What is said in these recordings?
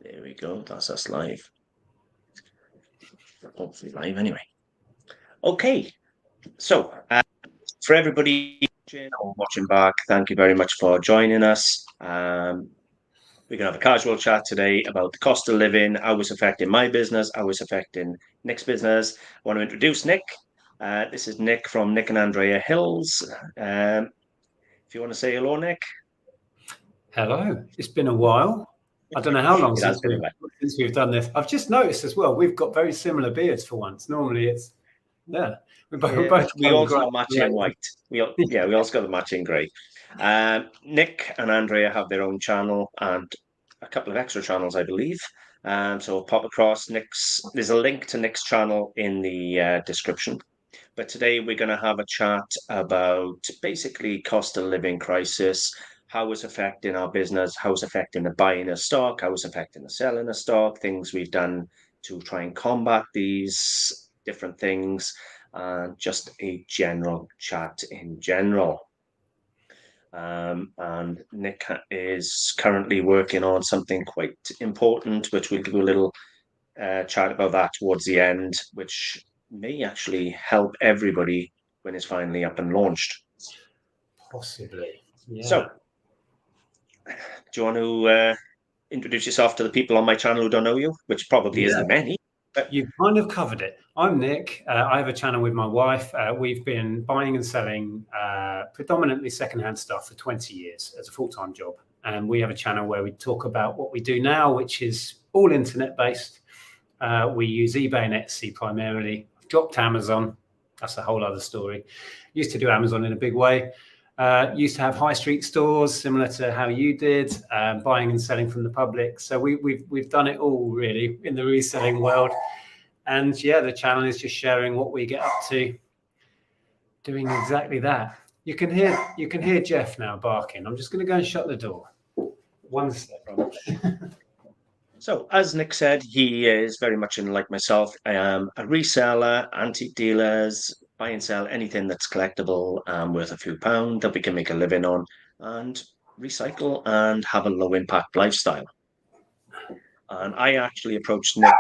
There we go. That's us live. Hopefully live anyway. Okay. So, for everybody watching or watching back, thank you very much for joining us. We're going to have a casual chat today about the cost of living, how it's affecting my business, how it's affecting Nic's business. I want to introduce Nic. This is Nic from Nic and Andrea Hills. If you want to say hello, Nic. Hello. It's been a while. I don't know how long It has been a while. since we've done this. I've just noticed as well, we've got very similar beards for once. Normally it's, we're both We also grey. matching white. We also got the matching grey. Nic and Andrea have their own channel and a couple of extra channels, I believe. So pop across Nic's. There's a link to Nic's channel in the description. But today we're going to have a chat about basically cost of living crisis, how it's affecting our business, how it's affecting the buying of stock, how it's affecting the selling of stock, things we've done to try and combat these different things, and just a general chat in general. And Nic is currently working on something quite important, which we'll do a little chat about that towards the end, which may actually help everybody when it's finally up and launched. Possibly. Yeah. So, do you want to introduce yourself to the people on my channel who don't know you, which probably isn't many? But you've kind of covered it. I'm Nic. I have a channel with my wife. We've been buying and selling predominantly secondhand stuff for 20 years as a full-time job. And we have a channel where we talk about what we do now, which is all internet-based. We use eBay and Etsy primarily. I've dropped Amazon. That's a whole other story. Used to do Amazon in a big way. Used to have high street stores, similar to how you did, buying and selling from the public. So we've done it all really in the reselling world. And yeah, the channel is just sharing what we get up to, doing exactly that. You can hear Jeff now barking. I'm just going to go and shut the door. One second. So, as Nic said, he is very much in like myself. I am a reseller, antique dealers, buy and sell anything that's collectible worth a few pounds that we can make a living on and recycle and have a low impact lifestyle. And I actually approached Nic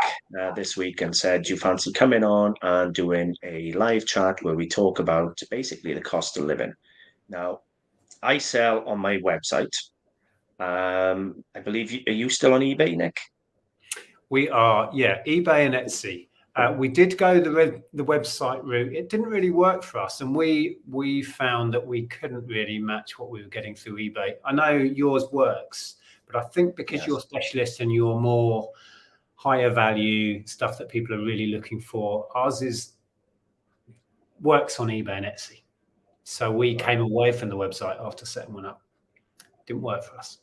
this week and said, do you fancy coming on and doing a live chat where we talk about basically the cost of living? Now, I sell on my website. I believe, are you still on eBay, Nic? We are, yeah, eBay and Etsy. We did go the website route. It didn't really work for us, and we found that we couldn't really match what we were getting through eBay. I know yours works, but I think because you're a specialist and you're more higher value stuff that people are really looking for, ours works on eBay and Etsy. So we came away from the website after setting one up. Didn't work for us.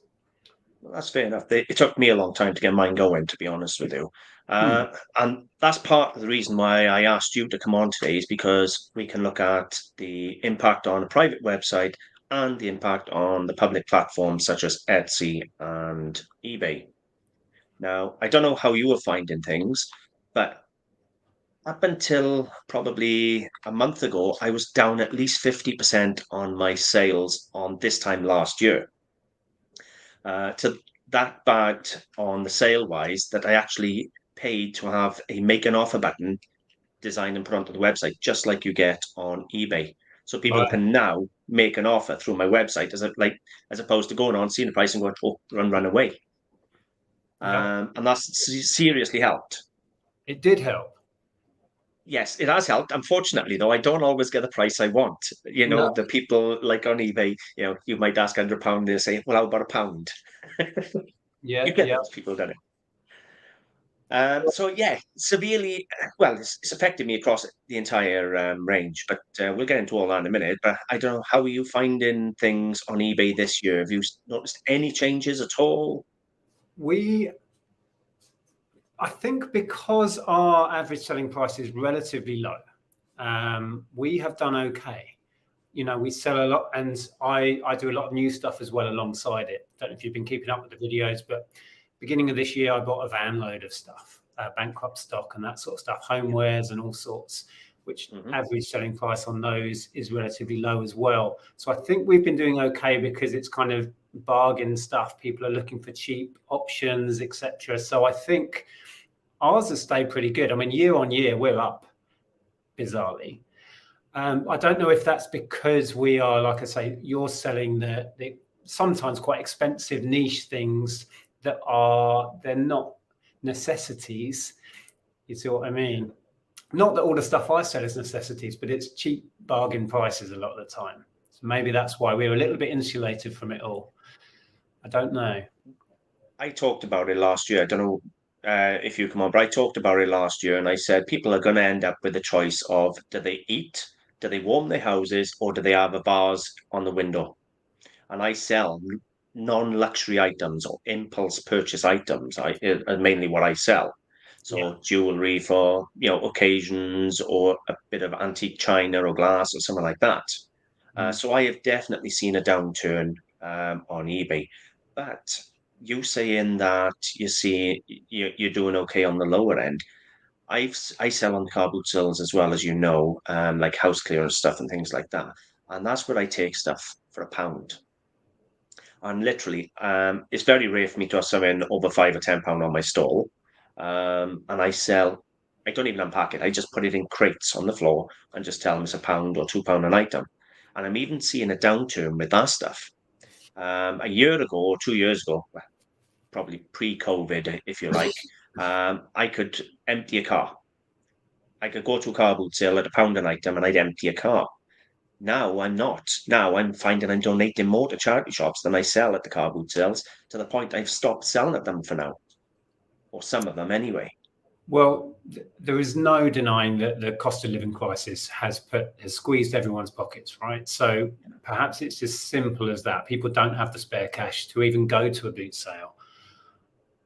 Well, that's fair enough. It took me a long time to get mine going, to be honest with you. And that's part of the reason why I asked you to come on today, is because we can look at the impact on a private website and the impact on the public platforms such as Etsy and eBay. Now, I don't know how you were finding things, but up until probably a month ago, I was down at least 50% on my sales on this time last year. To that bad on the sale wise that I actually paid to have a make an offer button designed and put onto the website, just like you get on eBay. So people can now make an offer through my website as opposed to going on, seeing the price and going, oh, run away. And that's seriously helped. It did help. Yes, it has helped. Unfortunately, though, I don't always get the price I want. The people like on eBay, you might ask £100, they'll say, well, how about £1? Yeah, you get those people, don't it? So yeah, severely. Well, it's affected me across the entire range, but we'll get into all that in a minute. But I don't know, how are you finding things on eBay this year? Have you noticed any changes at all? I think because our average selling price is relatively low, we have done okay. We sell a lot, and I do a lot of new stuff as well alongside it. Don't know if you've been keeping up with the videos, but beginning of this year, I bought a van load of stuff, bankrupt stock and that sort of stuff, homewares and all sorts, which average selling price on those is relatively low as well. So I think we've been doing okay because it's kind of bargain stuff. People are looking for cheap options, etc. So I think ours has stayed pretty good. I mean, year on year, we're up, bizarrely. I don't know if that's because we are, like I say, you're selling the sometimes quite expensive niche things that they're not necessities. You see what I mean? Not that all the stuff I sell is necessities, but it's cheap bargain prices a lot of the time. So maybe that's why we're a little bit insulated from it all. I don't know. I talked about it last year. I don't know if you come on, but I talked about it last year, and I said people are going to end up with a choice of, do they eat, do they warm their houses, or do they have a vase on the window? And I sell non-luxury items or impulse purchase items. Are mainly what I sell. So jewelry for occasions, or a bit of antique china or glass or something like that. So I have definitely seen a downturn on eBay, but you saying that you're doing okay on the lower end. I sell on car boot sales as well, as you know, like house clearance stuff and things like that, and that's where I take stuff for £1. And literally, it's very rare for me to have something over £5 or £10 on my stall. And I sell, I don't even unpack it. I just put it in crates on the floor and just tell them it's £1 or £2 an item. And I'm even seeing a downturn with that stuff. A year ago or 2 years ago, probably pre-COVID, if you like, I could empty a car. I could go to a car boot sale at £1 an item and I'd empty a car. Now I'm not. Now I'm finding I'm donating more to charity shops than I sell at the car boot sales, to the point I've stopped selling at them for now, or some of them anyway. Well, there is no denying that the cost of living crisis has squeezed everyone's pockets, right? So perhaps it's as simple as that. People don't have the spare cash to even go to a boot sale.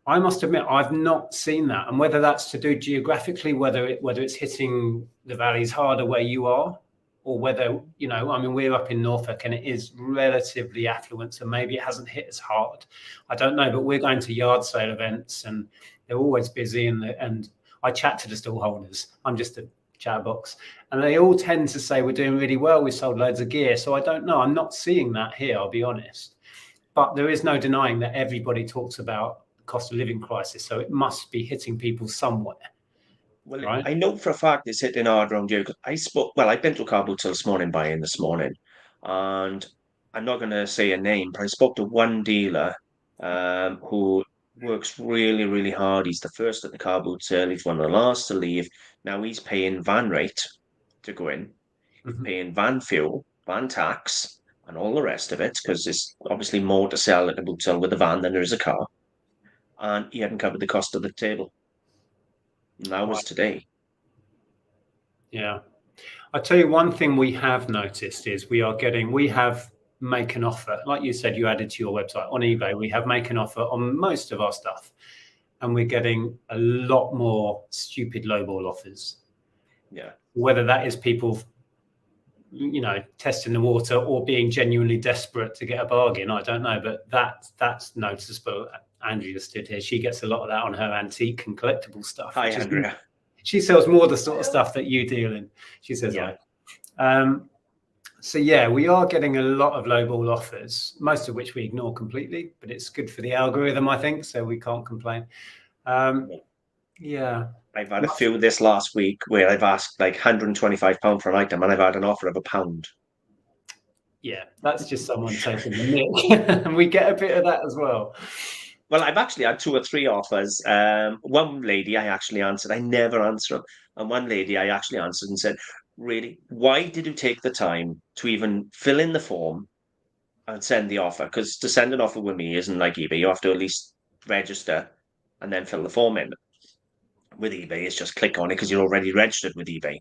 I must admit, I've not seen that, and whether that's to do geographically, whether it's hitting the valleys harder where you are, or whether, I mean, we're up in Norfolk and it is relatively affluent, so maybe it hasn't hit as hard. I don't know, but we're going to yard sale events and they're always busy, and I chat to the stallholders. I'm just a chatterbox, and they all tend to say we're doing really well. We sold loads of gear, so I don't know. I'm not seeing that here, I'll be honest. But there is no denying that everybody talks about the cost of living crisis, so it must be hitting people somewhere. Well, right? I know for a fact it's hitting hard around here, because I've been to a car boot sale this morning, buying this morning, and I'm not going to say a name, but I spoke to one dealer who works really, really hard. He's the first at the car boot sale. He's one of the last to leave. Now he's paying van rate to go in, paying van fuel, van tax, and all the rest of it, because there's obviously more to sell at a boot sale with a van than there is a car. And he hadn't covered the cost of the table. And that was today. Yeah. I'll tell you one thing we have noticed is we have make an offer. Like you said, you added to your website on eBay, we have make an offer on most of our stuff. And we're getting a lot more stupid lowball offers. Yeah. Whether that is people, testing the water or being genuinely desperate to get a bargain, I don't know. But that's noticeable. Andrea stood here. She gets a lot of that on her antique and collectible stuff. Hi, Andrea. She sells more the sort of stuff that you deal in. She says, yeah. So yeah, we are getting a lot of lowball offers, most of which we ignore completely, but it's good for the algorithm, I think, so we can't complain. Yeah. I've had a few this last week where I've asked like £125 for an item and I've had an offer of £1. Yeah, that's just someone taking the nick. And we get a bit of that as well. Well, I've actually had 2 or 3 offers. One lady I actually answered. I never answer them. And one lady I actually answered and said, really, why did you take the time to even fill in the form and send the offer? Because to send an offer with me isn't like eBay. You have to at least register and then fill the form in. With eBay, it's just click on it because you're already registered with eBay.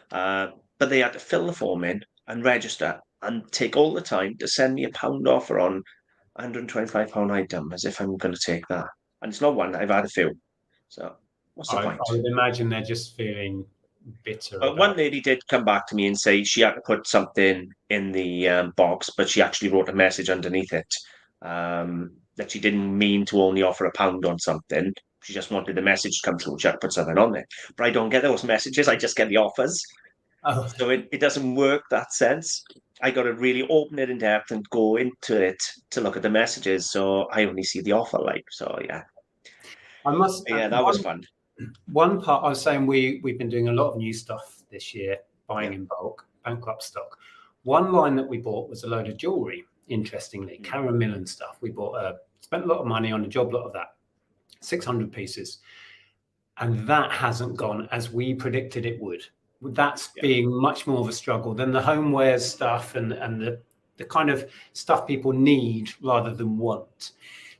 But they had to fill the form in and register and take all the time to send me a £1 offer on £125 item, as if I'm going to take that. And it's not one, I've had a few. So what's the point? I would imagine they're just feeling bitter. One lady did come back to me and say she had to put something in the box, but she actually wrote a message underneath it that she didn't mean to only offer £1 on something. She just wanted the message to come through. She had to put something on there. But I don't get those messages. I just get the offers. Oh, So it doesn't work that sense. I got to really open it in depth and go into it to look at the messages. So I only see the offer like. So yeah, I must. yeah, that was fun. One part I was saying we've been doing a lot of new stuff this year, buying Yeah. in bulk, bankrupt stock. One line that we bought was a load of jewelry. Interestingly, Mm. Karen Millen stuff. We bought spent a lot of money on a job lot of that, 600 pieces, and that hasn't gone as we predicted it would. That's Yeah. being much more of a struggle than the homewares stuff and the kind of stuff people need rather than want.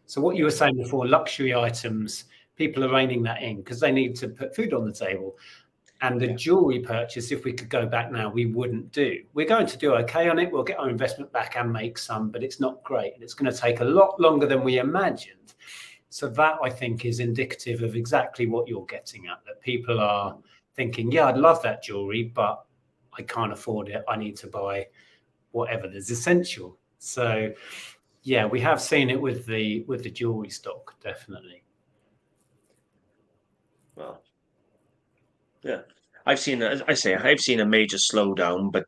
So what you Yeah. were saying before, luxury items, people are reining that in because they need to put food on the table. And the Yeah. jewelry purchase, if we could go back now, we wouldn't do. We're going to do okay on it. We'll get our investment back and make some, but it's not great. And it's going to take a lot longer than we imagined. So that, I think, is indicative of exactly what you're getting at, that people are thinking, yeah, I'd love that jewelry, but I can't afford it. I need to buy whatever is essential. So yeah, we have seen it with the jewelry stock, definitely. Well, yeah. I've seen, as I say, I've seen a major slowdown, but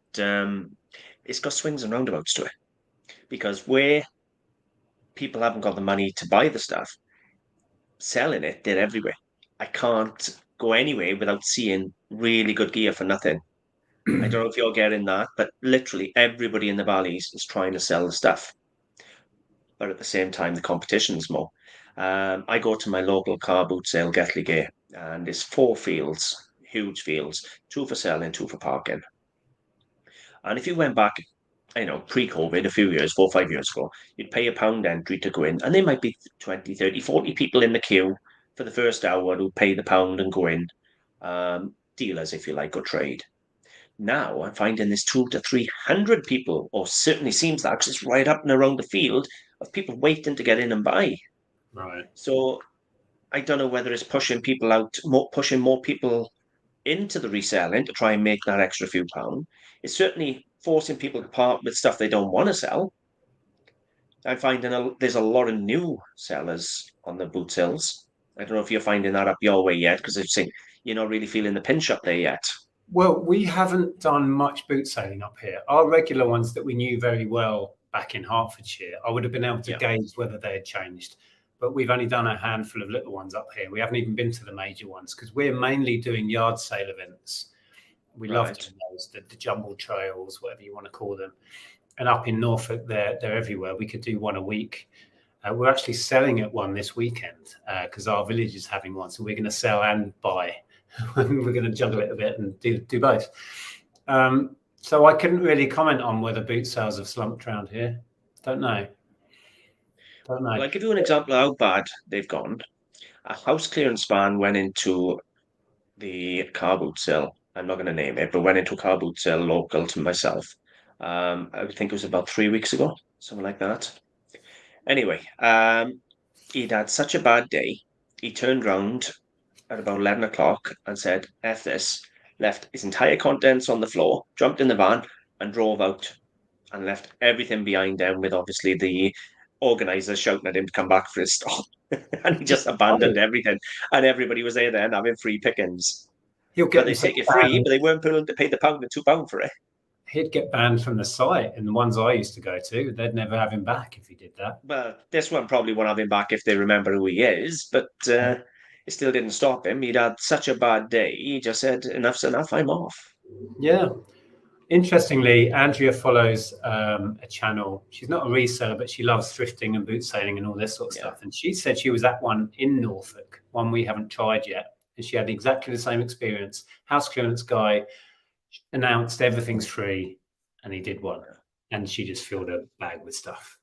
it's got swings and roundabouts to it because where people haven't got the money to buy the stuff, selling it, they're everywhere. I can't go anywhere without seeing really good gear for nothing. I don't know if you're getting that, but literally everybody in the valleys is trying to sell the stuff. But at the same time, the competition's more. I go to my local car boot sale, Getley Gear, and there's four fields, huge fields, two for selling, two for parking. And if you went back, pre-COVID, a few years, 4 or 5 years ago, you'd pay a pound entry to go in, and there might be 20, 30, 40 people in the queue for the first hour who pay the pound and go in. Dealers, if you like, or trade. Now I'm finding there's 200 to 300 people, or certainly seems like it's right up and around the field of people waiting to get in and buy. Right. So I don't know whether it's pushing people out, pushing more people into the reselling to try and make that extra few pound. It's certainly forcing people to part with stuff they don't want to sell. I'm finding there's a lot of new sellers on the boot sales. I don't know if you're finding that up your way yet, because I think you're not really feeling the pinch up there yet. Well, we haven't done much boot sailing up here. Our regular ones that we knew very well back in Hertfordshire, I would have been able to Yeah, gauge whether they had changed. But we've only done a handful of little ones up here. We haven't even been to the major ones because we're mainly doing yard sale events. We love right. doing those, the jumble trails, whatever you want to call them. And up in Norfolk, they're everywhere. We could do one a week. We're actually selling at one this weekend because our village is having one. So we're going to sell and buy. We're going to juggle it a bit and do both. So I couldn't really comment on whether boot sales have slumped around here. Don't know. Don't Well, know. I'll give you an example of how bad they've gone. A house clearance van went into the car boot sale. I'm not going to name it, but went into a car boot sale local to myself. I think it was about 3 weeks ago, something like that. Anyway, he'd had such a bad day. He turned round at about 11 o'clock and said, F this, left his entire contents on the floor, jumped in the van, and drove out and left everything behind him with obviously the organisers shouting at him to come back for his stop. And he just abandoned everything. And everybody was there then having free pickings. He'll But get they himself take it free, banned. but they weren't willing to pay the pound and £2 for it. He'd get banned from the site. And the ones I used to go to, they'd never have him back if he did that. Well, this one probably won't have him back if they remember who he is, but it still didn't stop him. He'd had such a bad day. He just said, enough's enough, I'm off. Yeah. Interestingly, Andrea follows a channel. She's not a reseller, but she loves thrifting and boot sailing and all this sort of Yeah. stuff. And she said she was at one in Norfolk, one we haven't tried yet. And she had exactly the same experience. House clearance guy announced everything's free, and he did one. And she just filled a bag with stuff.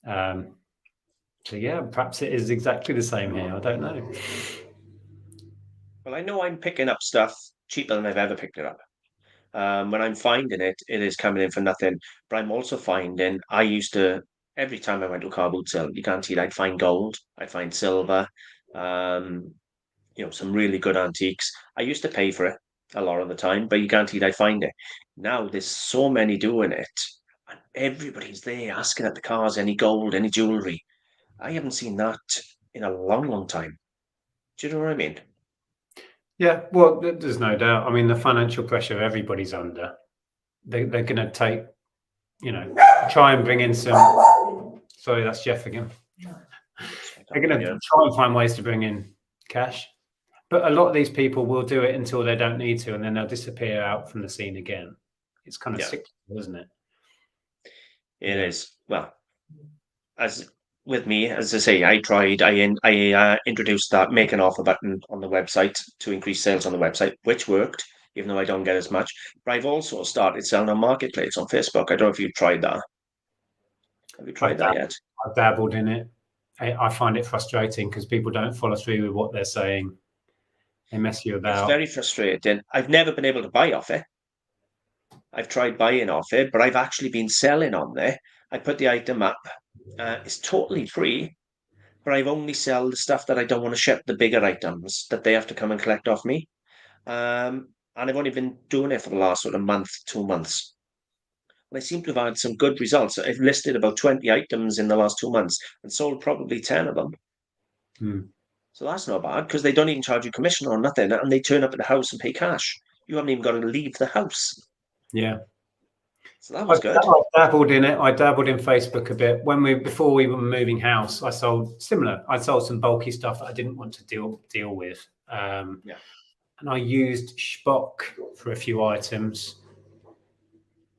So, yeah, perhaps it is exactly the same here. I don't know. Well, I know I'm picking up stuff cheaper than I've ever picked it up. When I'm finding it, it is coming in for nothing. But I'm also finding I used to every time I went to a car boot sale, you guaranteed I'd find gold, I'd find silver, um, some really good antiques. I used to pay for it a lot of the time, but you guaranteed I'd find it. Now there's so many doing it, and everybody's there asking at the cars any gold, any jewelry. I haven't seen that in a long, long time. Do you know what I mean? Yeah, well, there's no doubt. I mean, the financial pressure everybody's under. They're going to take, try and bring in some. Sorry, that's Jeff again. They're going to try and find ways to bring in cash, but a lot of these people will do it until they don't need to, and then they'll disappear out from the scene again. It's kind of cyclical, isn't it? It is. Well, as with me, as I say, I introduced that make an offer button on the website to increase sales on the website, which worked, even though I don't get as much. But I've also started selling on Marketplace on Facebook. I don't know if you've tried that. Have you tried that yet? I've dabbled in it. I find it frustrating because people don't follow through with what they're saying. They mess you about. It's very frustrating. I've never been able to buy off it. I've tried buying off it, but I've actually been selling on there. I put the item up. It's totally free, but I've only sell the stuff that I don't want to ship, the bigger items that they have to come and collect off me. And I've only been doing it for the last sort of month, 2 months. And I seem to have had some good results. I've listed about 20 items in the last 2 months and sold probably 10 of them. So that's not bad because they don't even charge you commission or nothing. And they turn up at the house and pay cash. You haven't even got to leave the house. Yeah. So that was good. I dabbled in it. I dabbled in Facebook a bit. Before we were moving house, I sold similar. I sold some bulky stuff that I didn't want to deal with. And I used Spock for a few items,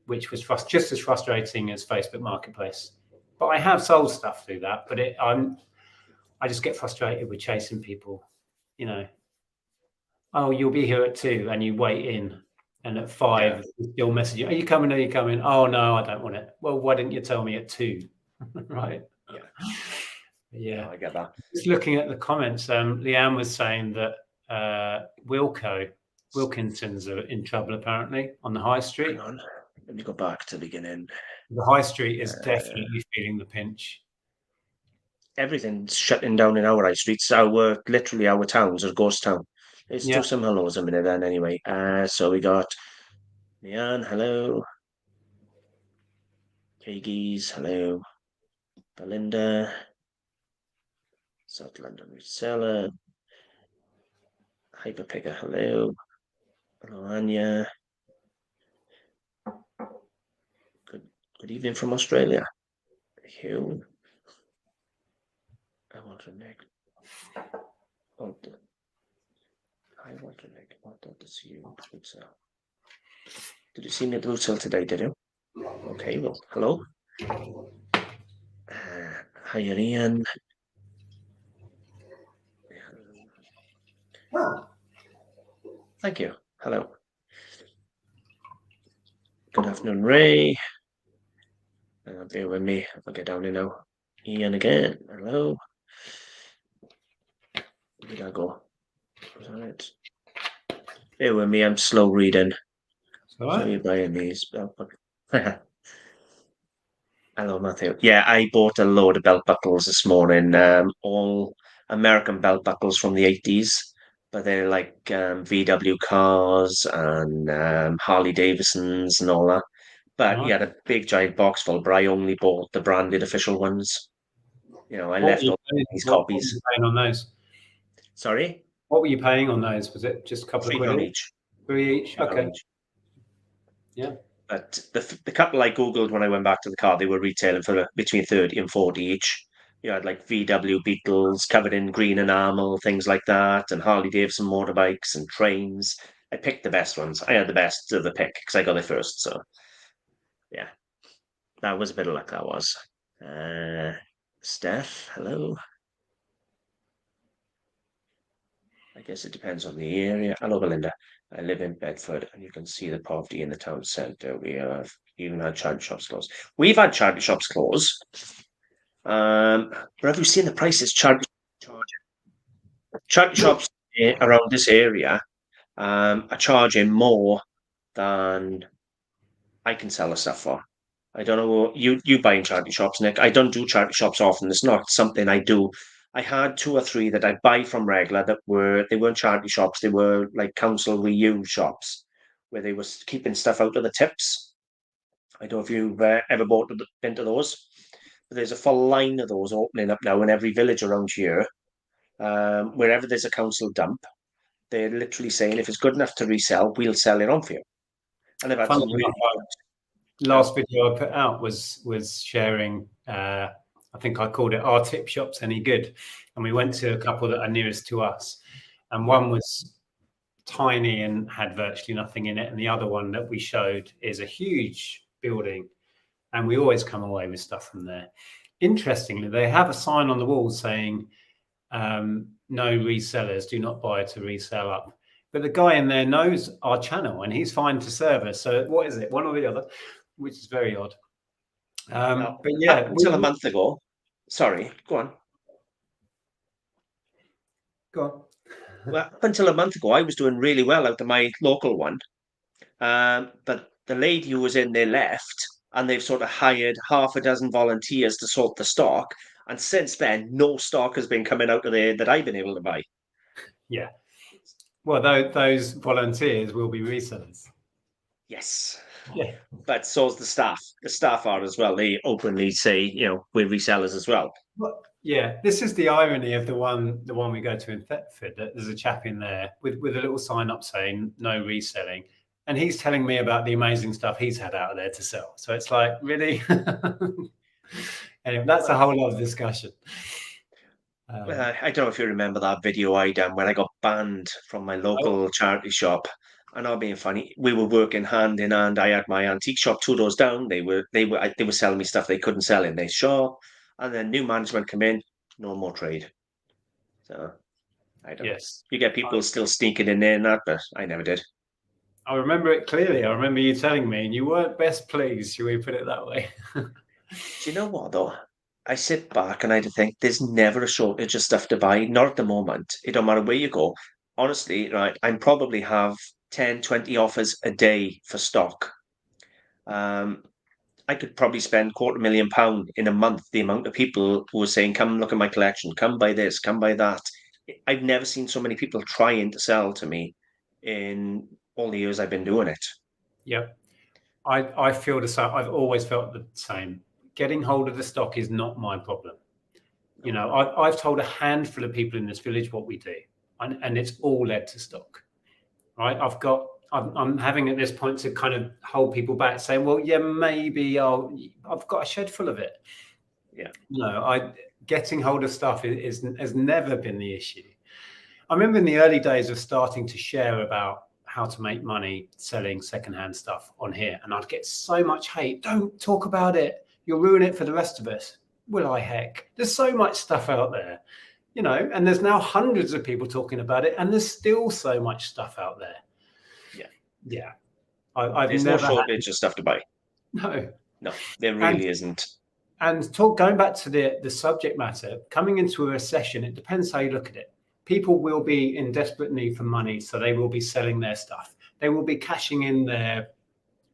which was just as frustrating as Facebook Marketplace. But I have sold stuff through that. But I just get frustrated with chasing people. Oh, you'll be here at 2, and you wait in. And at 5, you'll message you, are you coming? Are you coming? Oh, no, I don't want it. Well, why didn't you tell me at 2? Right. Yeah. No, I get that. Just looking at the comments, Leanne was saying that Wilkinsons are in trouble, apparently, on the high street. Hang on. Let me go back to the beginning. The high street is definitely feeling the pinch. Everything's shutting down in our high streets. Literally our towns are ghost town. Let's do some hellos a minute then anyway. So we got Leanne, hello. Kagis, hello. Belinda. South London Reseller. Hyperpicker, hello. Hello, Anya. Good evening from Australia. Hugh. I want to Nic. I want to Nic. I want to see you. Did you see me at the hotel today, did you? Okay, well, hello. Hi, Ian. Thank you. Hello. Good afternoon, Ray. Bear with me. I'll get down here now. Ian again. Hello. Where did I go? Was that it? Bear with me. I'm slow reading. So you're buying these. Hello, Matthew. Yeah, I bought a load of belt buckles this morning. All American belt buckles from the 80s, but they're like VW cars and Harley Davidsons and all that. But he had a big giant box full, but I only bought the branded official ones. I left all these copies. What were you paying on those? Sorry? What were you paying on those? Was it just a couple of quid each? 3 each? Okay. Yeah. But the couple I Googled when I went back to the car, they were retailing for between 30 and 40 each. You had like VW Beetles covered in green enamel, things like that, and Harley Davidson motorbikes and trains. I picked the best ones. I had the best of the pick because I got there first. So, yeah, that was a bit of luck, that was. Steph, hello. I guess it depends on the area. Hello, Belinda. I live in Bedford, and you can see the poverty in the town centre. We have even had charity shops close. We've had charity shops close. But have you seen the prices charity shops around this area are charging more than I can sell the stuff for. I don't know what you buy in charity shops, Nic. I don't do charity shops often. It's not something I do. I had 2 or 3 that I buy from regular they weren't charity shops. They were like council reuse shops where they were keeping stuff out of the tips. I don't know if you've ever into those. But there's a full line of those opening up now in every village around here. Wherever there's a council dump, they're literally saying if it's good enough to resell, we'll sell it on for you. And they've had Funny some really enough, last video I put out was sharing. I think I called it "Our Tip Shops Any Good?" And we went to a couple that are nearest to us, and one was tiny and had virtually nothing in it, and the other one that we showed is a huge building, and we always come away with stuff from there. Interestingly, they have a sign on the wall saying no resellers, do not buy to resell up. But the guy in there knows our channel and he's fine to service. So what is it, one or the other, which is very odd. Well, but yeah, up until a month ago, sorry, go on. Go on. Well, up until a month ago, I was doing really well out of my local one. But the lady who was in there left, and they've sort of hired half a dozen volunteers to sort the stock. And since then, no stock has been coming out of there that I've been able to buy. Yeah. Well, those volunteers will be resellers. Yes. Yeah. But so's the staff. The staff are as well. They openly say, we're resellers as well. Well, yeah, this is the irony of the one we go to in Thetford. There's a chap in there with a little sign up saying no reselling, and he's telling me about the amazing stuff he's had out of there to sell. So it's like, really? Anyway, that's a whole other discussion. I don't know if you remember that video I done when I got banned from my local charity shop. And not being funny, we were working hand in hand. I had my antique shop 2 doors down. They were selling me stuff they couldn't sell in their shop, and then new management come in, no more trade. So I don't. Yes, you get people still sneaking in there and that, but I never did. I remember it clearly. I remember you telling me, and you weren't best pleased. Should we put it that way? Do you know what though? I sit back and I think there's never a shortage of stuff to buy. Not at the moment. It don't matter where you go. Honestly, right, I probably have 10, 20 offers a day for stock. I could probably spend £250,000 in a month. The amount of people who are saying, "Come look at my collection, come buy this, come buy that." I've never seen so many people trying to sell to me in all the years I've been doing it. Yep, I feel the same. I've always felt the same. Getting hold of the stock is not my problem. You know, I've told a handful of people in this village what we do, and it's all led to stock. Right? I'm having at this point to kind of hold people back, saying, "Well, yeah, maybe I've got a shed full of it." Yeah. No, getting hold of stuff has never been the issue. I remember in the early days of starting to share about how to make money selling secondhand stuff on here, and I'd get so much hate. Don't talk about it. You'll ruin it for the rest of us. Will I heck? There's so much stuff out there, and there's now hundreds of people talking about it, and there's still so much stuff out there. Yeah. There's no shortage of stuff to buy. No, there really isn't. And going back to the subject matter, coming into a recession, it depends how you look at it. People will be in desperate need for money, so they will be selling their stuff. They will be cashing in their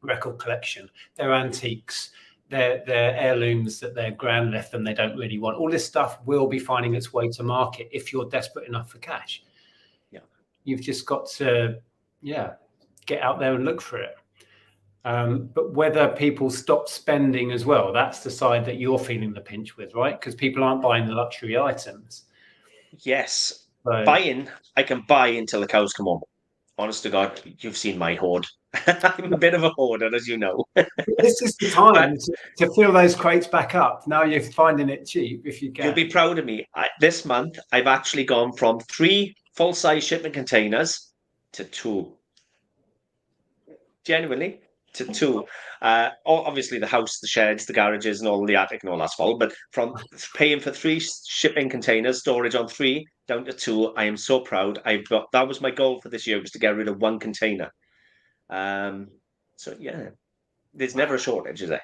record collection, their antiques, their heirlooms that their grand left them they don't really want. All this stuff will be finding its way to market if you're desperate enough for cash. Yeah, you've just got to get out there and look for it. But whether people stop spending as well, that's the side that you're feeling the pinch with, right? Because people aren't buying the luxury items. Yes. So, buying, I can buy until the cows come home. Honest to God, you've seen my hoard. I'm a bit of a hoarder, as you know. This is the time to fill those crates back up. Now you're finding it cheap if you can. You'll be proud of me. This month, I've actually gone from 3 full-size shipping containers to 2. Genuinely, to 2. Obviously, the house, the sheds, the garages, and all the attic and all that's full. But from paying for 3 shipping containers, storage on 3 down to 2, I am so proud. That was my goal for this year, was to get rid of 1 container. So yeah, there's never a shortage, is there?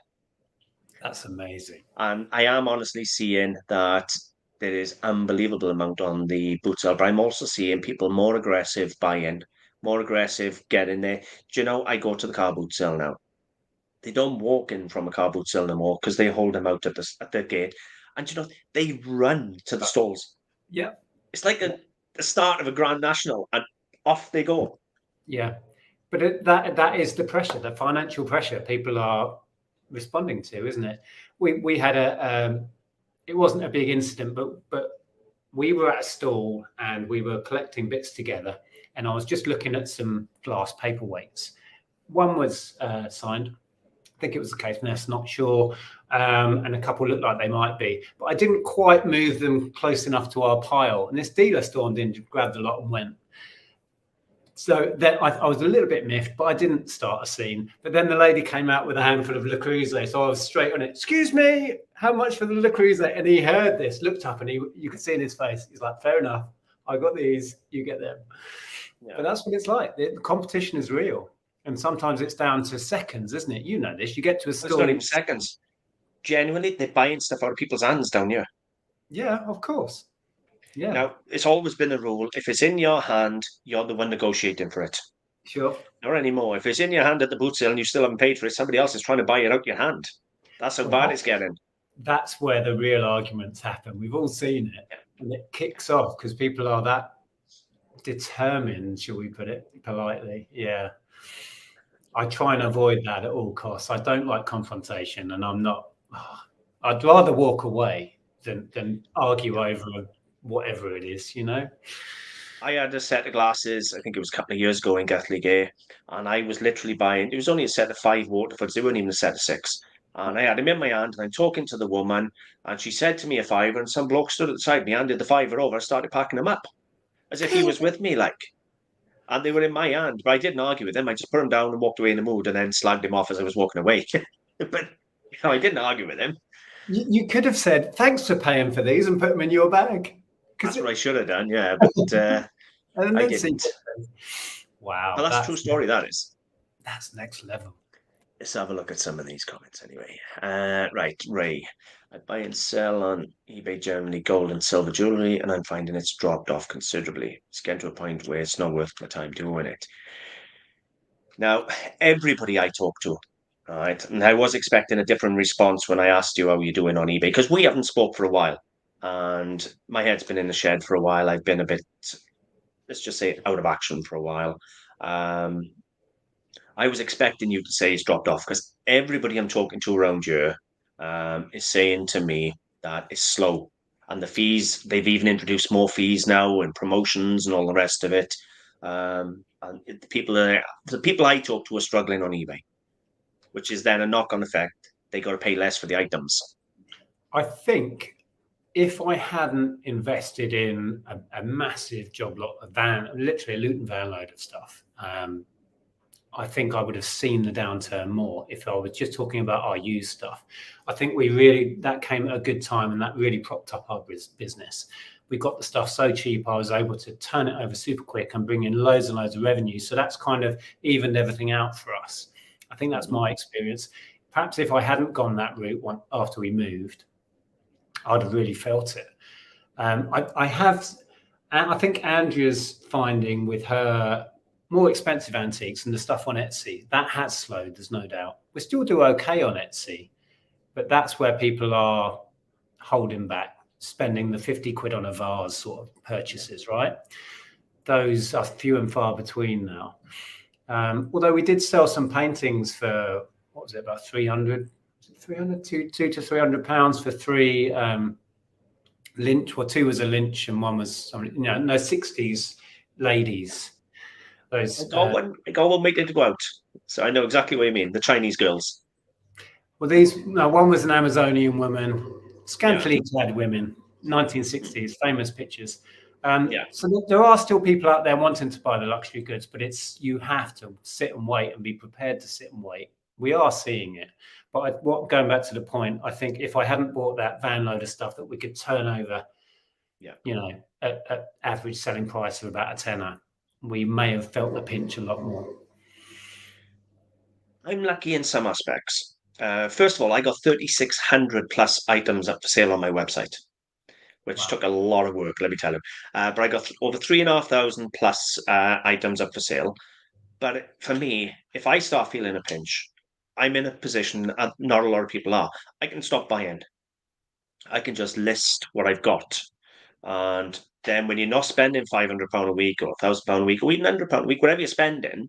That's amazing. And I am honestly seeing that there is unbelievable amount on the boot sale, but I'm also seeing people more aggressive buying, more aggressive getting there. Do you know, I go to the car boot sale now. They don't walk in from a car boot sale no more because they hold them out at the gate. And you know, they run to the stalls. Yeah. It's like the start of a Grand National, and off they go. Yeah. But that is the pressure, the financial pressure people are responding to, isn't it? We had it wasn't a big incident, but we were at a stall and we were collecting bits together, and I was just looking at some glass paperweights. One was signed. I think it was the case nurse, not sure. And a couple looked like they might be, but I didn't quite move them close enough to our pile. And this dealer stormed in, grabbed a lot and went. So then I was a little bit miffed, but I didn't start a scene. But then the lady came out with a handful of Le Creuset, so I was straight on it. Excuse me, how much for the Le Creuset? And he heard this, looked up, and you could see in his face, he's like, fair enough. I got these, you get them. Yeah. But that's what it's like. The competition is real. And sometimes it's down to seconds, isn't it? You know this. You get to a store. It's not even seconds. Genuinely, they're buying stuff out of people's hands down here. Yeah, of course. Yeah. Now, it's always been a rule. If it's in your hand, you're the one negotiating for it. Sure. Not anymore. If it's in your hand at the boot sale and you still haven't paid for it, somebody else is trying to buy it out your hand. That's how bad it's getting. That's where the real arguments happen. We've all seen it. And it kicks off because people are that determined, shall we put it politely? Yeah. I try and avoid that at all costs. I don't like confrontation, and I'm not. I'd rather walk away than argue over whatever it is, you know. I had a set of glasses, I think it was a couple of years ago in Gathlegay, and I was literally buying, it was only a set of 5 Waterfords, they weren't even a set of 6. And I had them in my hand, and I'm talking to the woman, and she said to me a fiver, and some bloke stood at the side of me, handed the fiver over, and started packing them up, as if he was with me, like. And they were in my hand, but I didn't argue with him. I just put him down and walked away in the mood, and then slagged him off as I was walking away. But I didn't argue with him. You could have said, thanks for paying for these, and put them in your bag. That's what I should have done, yeah, but I didn't. Wow. But that's a true story, that is. That's next level. Let's have a look at some of these comments anyway. Right, Ray. I buy and sell on eBay generally gold and silver jewelry, and I'm finding it's dropped off considerably. It's getting to a point where it's not worth my time doing it. Now, everybody I talk to, right, and I was expecting a different response when I asked you how you're doing on eBay, because we haven't spoke for a while, and my head's been in the shed for a while. I've been a bit, let's just say, out of action for a while. I was expecting you to say it's dropped off, because everybody I'm talking to around here is saying to me that it's slow. And the fees, they've even introduced more fees now and promotions and all the rest of it. And the people I talk to are struggling on eBay, which is then a knock-on effect. They got to pay less for the items. I think if I hadn't invested in a massive job lot, literally a Luton van load of stuff, I think I would have seen the downturn more if I was just talking about our used stuff. I think that came at a good time, and that really propped up our business. We got the stuff so cheap, I was able to turn it over super quick and bring in loads and loads of revenue. So that's kind of evened everything out for us. I think that's my experience. Perhaps if I hadn't gone that route after we moved, I'd have really felt it. I think Andrea's finding with her more expensive antiques and the stuff on Etsy, that has slowed, there's no doubt. We still do okay on Etsy, but that's where people are holding back, spending the 50 quid on a vase sort of purchases, right? Those are few and far between now. Although we did sell some paintings for, what was it, about 300, 2 to 300 pounds for 3 Lynch, well, 2 was a Lynch and 1 was, 60s ladies. Those, I got one making to go out, so I know exactly what you mean. The Chinese girls. Well, one was an Amazonian woman, scantily clad women, 1960s, famous pictures. So there are still people out there wanting to buy the luxury goods, but you have to sit and wait and be prepared to sit and wait. We are seeing it, but going back to the point, I think if I hadn't bought that van load of stuff that we could turn over, at average selling price of about a tenner, we may have felt the pinch a lot more. I'm lucky in some aspects. First of all, I got 3,600 plus items up for sale on my website, which took a lot of work, let me tell you. But I got over 3,500 plus items up for sale. But for me, if I start feeling a pinch, I'm in a position, not a lot of people are, I can stop buying. I can just list what I've got. And then when you're not spending £500 a week or £1,000 a week or even £100 a week, whatever you're spending,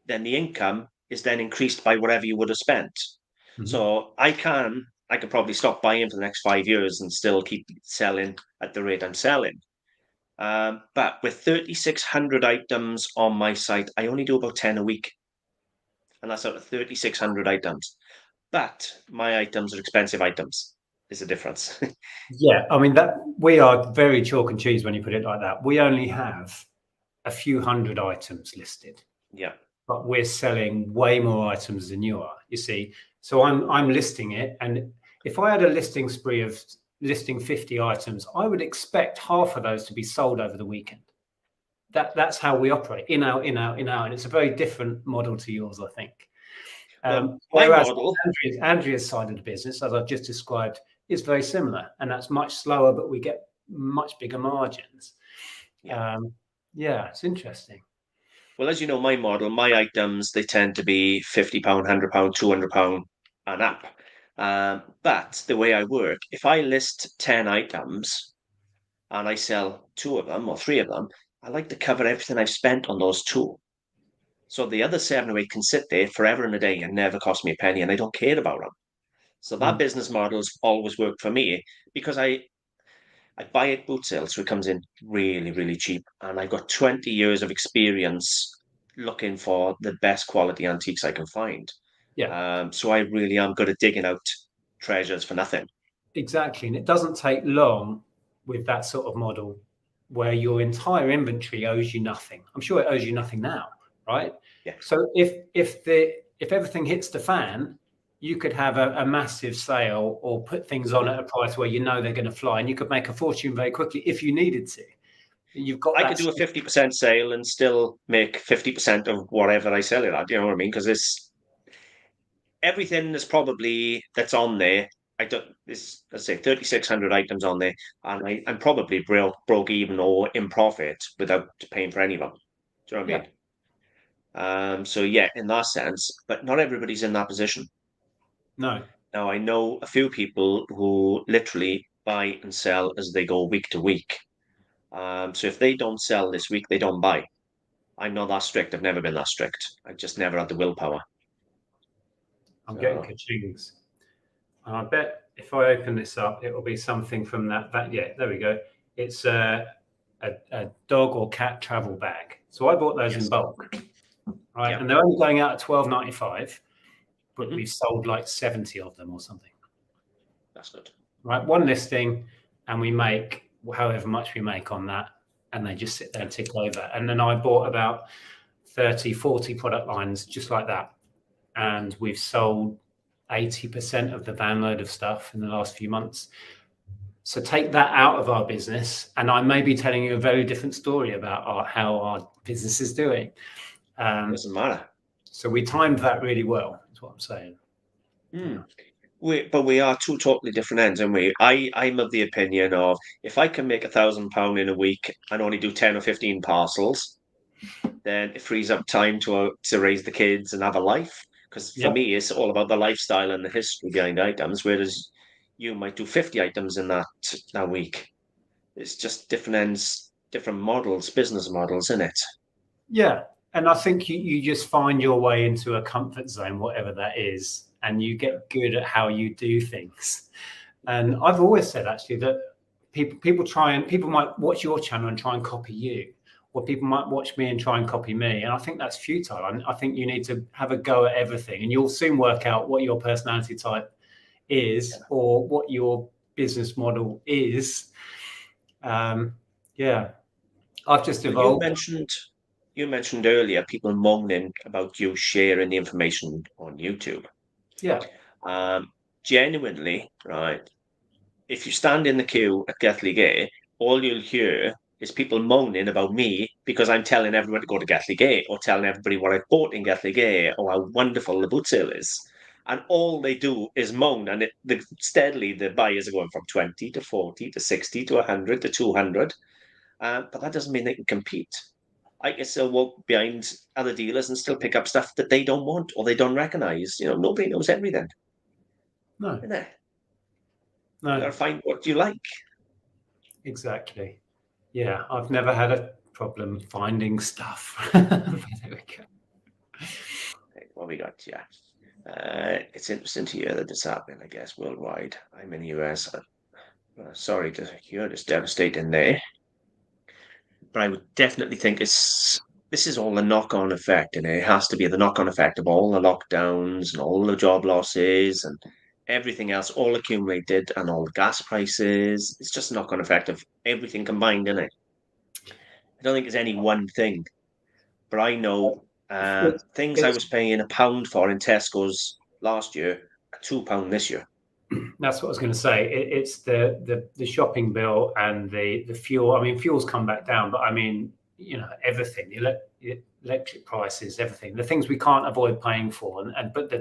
then the income is then increased by whatever you would have spent. So I can I could probably stop buying for the next 5 years and still keep selling at the rate I'm selling. But with 3,600 items on my site, I only do about 10 a week. And that's out of 3,600 items. But my items are expensive items, is the difference. Yeah, I mean that we are very chalk and cheese when you put it like that. We only have a few hundred items listed, Yeah. but we're selling way more items than you are. You see, so I'm listing it, and if I had a listing spree of listing 50 items, I would expect half of those to be sold over the weekend. That's how we operate, in out, in out, in out, and it's a very different model to yours, I think. Well, my Whereas model, Andrea's side of the business, as I've just described, is very similar, and that's much slower, but we get much bigger margins. yeah. Yeah, it's interesting. Well, as you know, my model, my items, they tend to be £50, £100, £200 and up. But the way I work, if I list 10 items and I sell two of them or three of them, I like to cover everything I've spent on those two. So the other seven or eight can sit there forever and a day and never cost me a penny, and I don't care about them. So that Mm. business model's always worked for me because I buy it boot sale, so it comes in really, really cheap. And I've got 20 years of experience looking for the best quality antiques I can find. Yeah, So I really am good at digging out treasures for nothing. exactly. And it doesn't take long with that sort of model where your entire inventory owes you nothing. I'm sure it owes you nothing now, right? Yeah, So if everything hits the fan, you could have a massive sale or put things on at a price where you know they're going to fly, and you could make a fortune very quickly if you needed to. You've got I could that. do a 50% sale and still make 50% of whatever I sell it at. You know what I mean? Because it's everything is probably that's on there. I don't. This, let's say 3,600 items on there, and I'm probably broke even or in profit without paying for any of them. Do you know what I Yeah, mean? So yeah, in that sense, but not everybody's in that position. no, Now I know a few people who literally buy and sell as they go week to week. So if they don't sell this week, they don't buy. I'm not that strict. I've never been that strict. I've just never had the willpower. I'm getting So kachings. And I bet if I open this up, it will be something from that. Yeah, there we go. It's a dog or cat travel bag. So I bought those in yes, bulk, right? yeah, And they're only going out at £12.95, but hmm we've sold like 70 of them or something, that's good. right? One listing, and we make however much we make on that, and they just sit there and tick over. And then I bought about 30, 40 product lines just like that. And we've sold 80% of the van load of stuff in the last few months. So take that out of our business, and I may be telling you a very different story about how our business is doing. Doesn't matter. So we timed that really well, is what I'm saying. Hmm. Yeah. But we are two totally different ends, aren't we? I'm of the opinion of if I can make £1,000 in a week and only do 10 or 15 parcels, then it frees up time to raise the kids and have a life. Because for Yep. me, it's all about the lifestyle and the history behind items, whereas you might do 50 items in that week. It's just different ends, different models, business models, isn't it? Yeah. And I think you just find your way into a comfort zone, whatever that is, and you get good at how you do things. And I've always said actually that people might watch your channel and try and copy you, or people might watch me and try and copy me. And I think that's futile. I think you need to have a go at everything, and you'll soon work out what your personality type is or what your business model is. Yeah, I've just Well, evolved. you mentioned earlier people moaning about you sharing the information on YouTube. Yeah, Um, Genuinely, right? If you stand in the queue at Gatley Gate, all you'll hear is people moaning about me because I'm telling everyone to go to Gatley Gate or telling everybody what I bought in Gatley Gate or how wonderful the boot sale is. And all they do is moan, and steadily the buyers are going from 20 to 40 to 60 to 100 to 200. But that doesn't mean they can compete. I can still walk behind other dealers and still pick up stuff that they don't want or they don't recognize. Nobody knows everything, no, isn't it? You got no, to find what you like. exactly. Yeah, I've never had a problem finding stuff. There we go. Okay, what we got? Yeah. It's interesting to hear that it's happening, I guess, worldwide. I'm in the US. Sorry to hear it's devastating there, but I would definitely think this is all the knock-on effect, and it has to be the knock-on effect of all the lockdowns and all the job losses and everything else all accumulated and all the gas prices. It's just a knock-on effect of everything combined, isn't it? I don't think there's any one thing, but I know It's, things I it's was paying £1 for in Tesco's last year are £2 this year. That's what I was going to say. It's the shopping bill and the fuel. I mean, fuel's come back down, but I mean, everything, the electric prices, everything, the things we can't avoid paying for, and but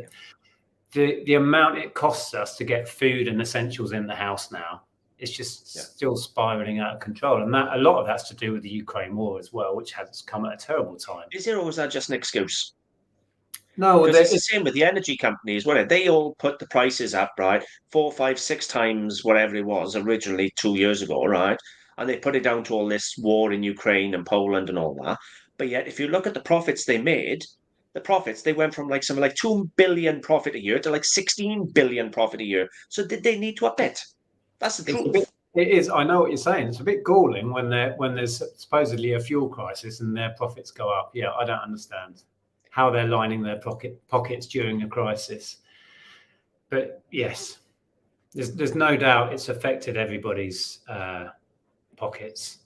the amount it costs us to get food and essentials in the house now, it's just still spiraling out of control, and that a lot of that's to do with the Ukraine war as well, which has come at a terrible time. Is there, or is that just an excuse? No, Because it's the same with the energy companies, whatever. They all put the prices up, right? 4, 5, 6 times whatever it was originally 2 years ago, right? And they put it down to all this war in Ukraine and Poland and all that. But yet, if you look at the profits they made, they went from like something like 2 billion profit a year to like 16 billion profit a year. So did they need to up it? That's the truth. It is. I know what you're saying. It's a bit galling when there's supposedly a fuel crisis and their profits go up. Yeah, I don't understand how they're lining their pockets during a crisis. But yes, there's no doubt it's affected everybody's pockets.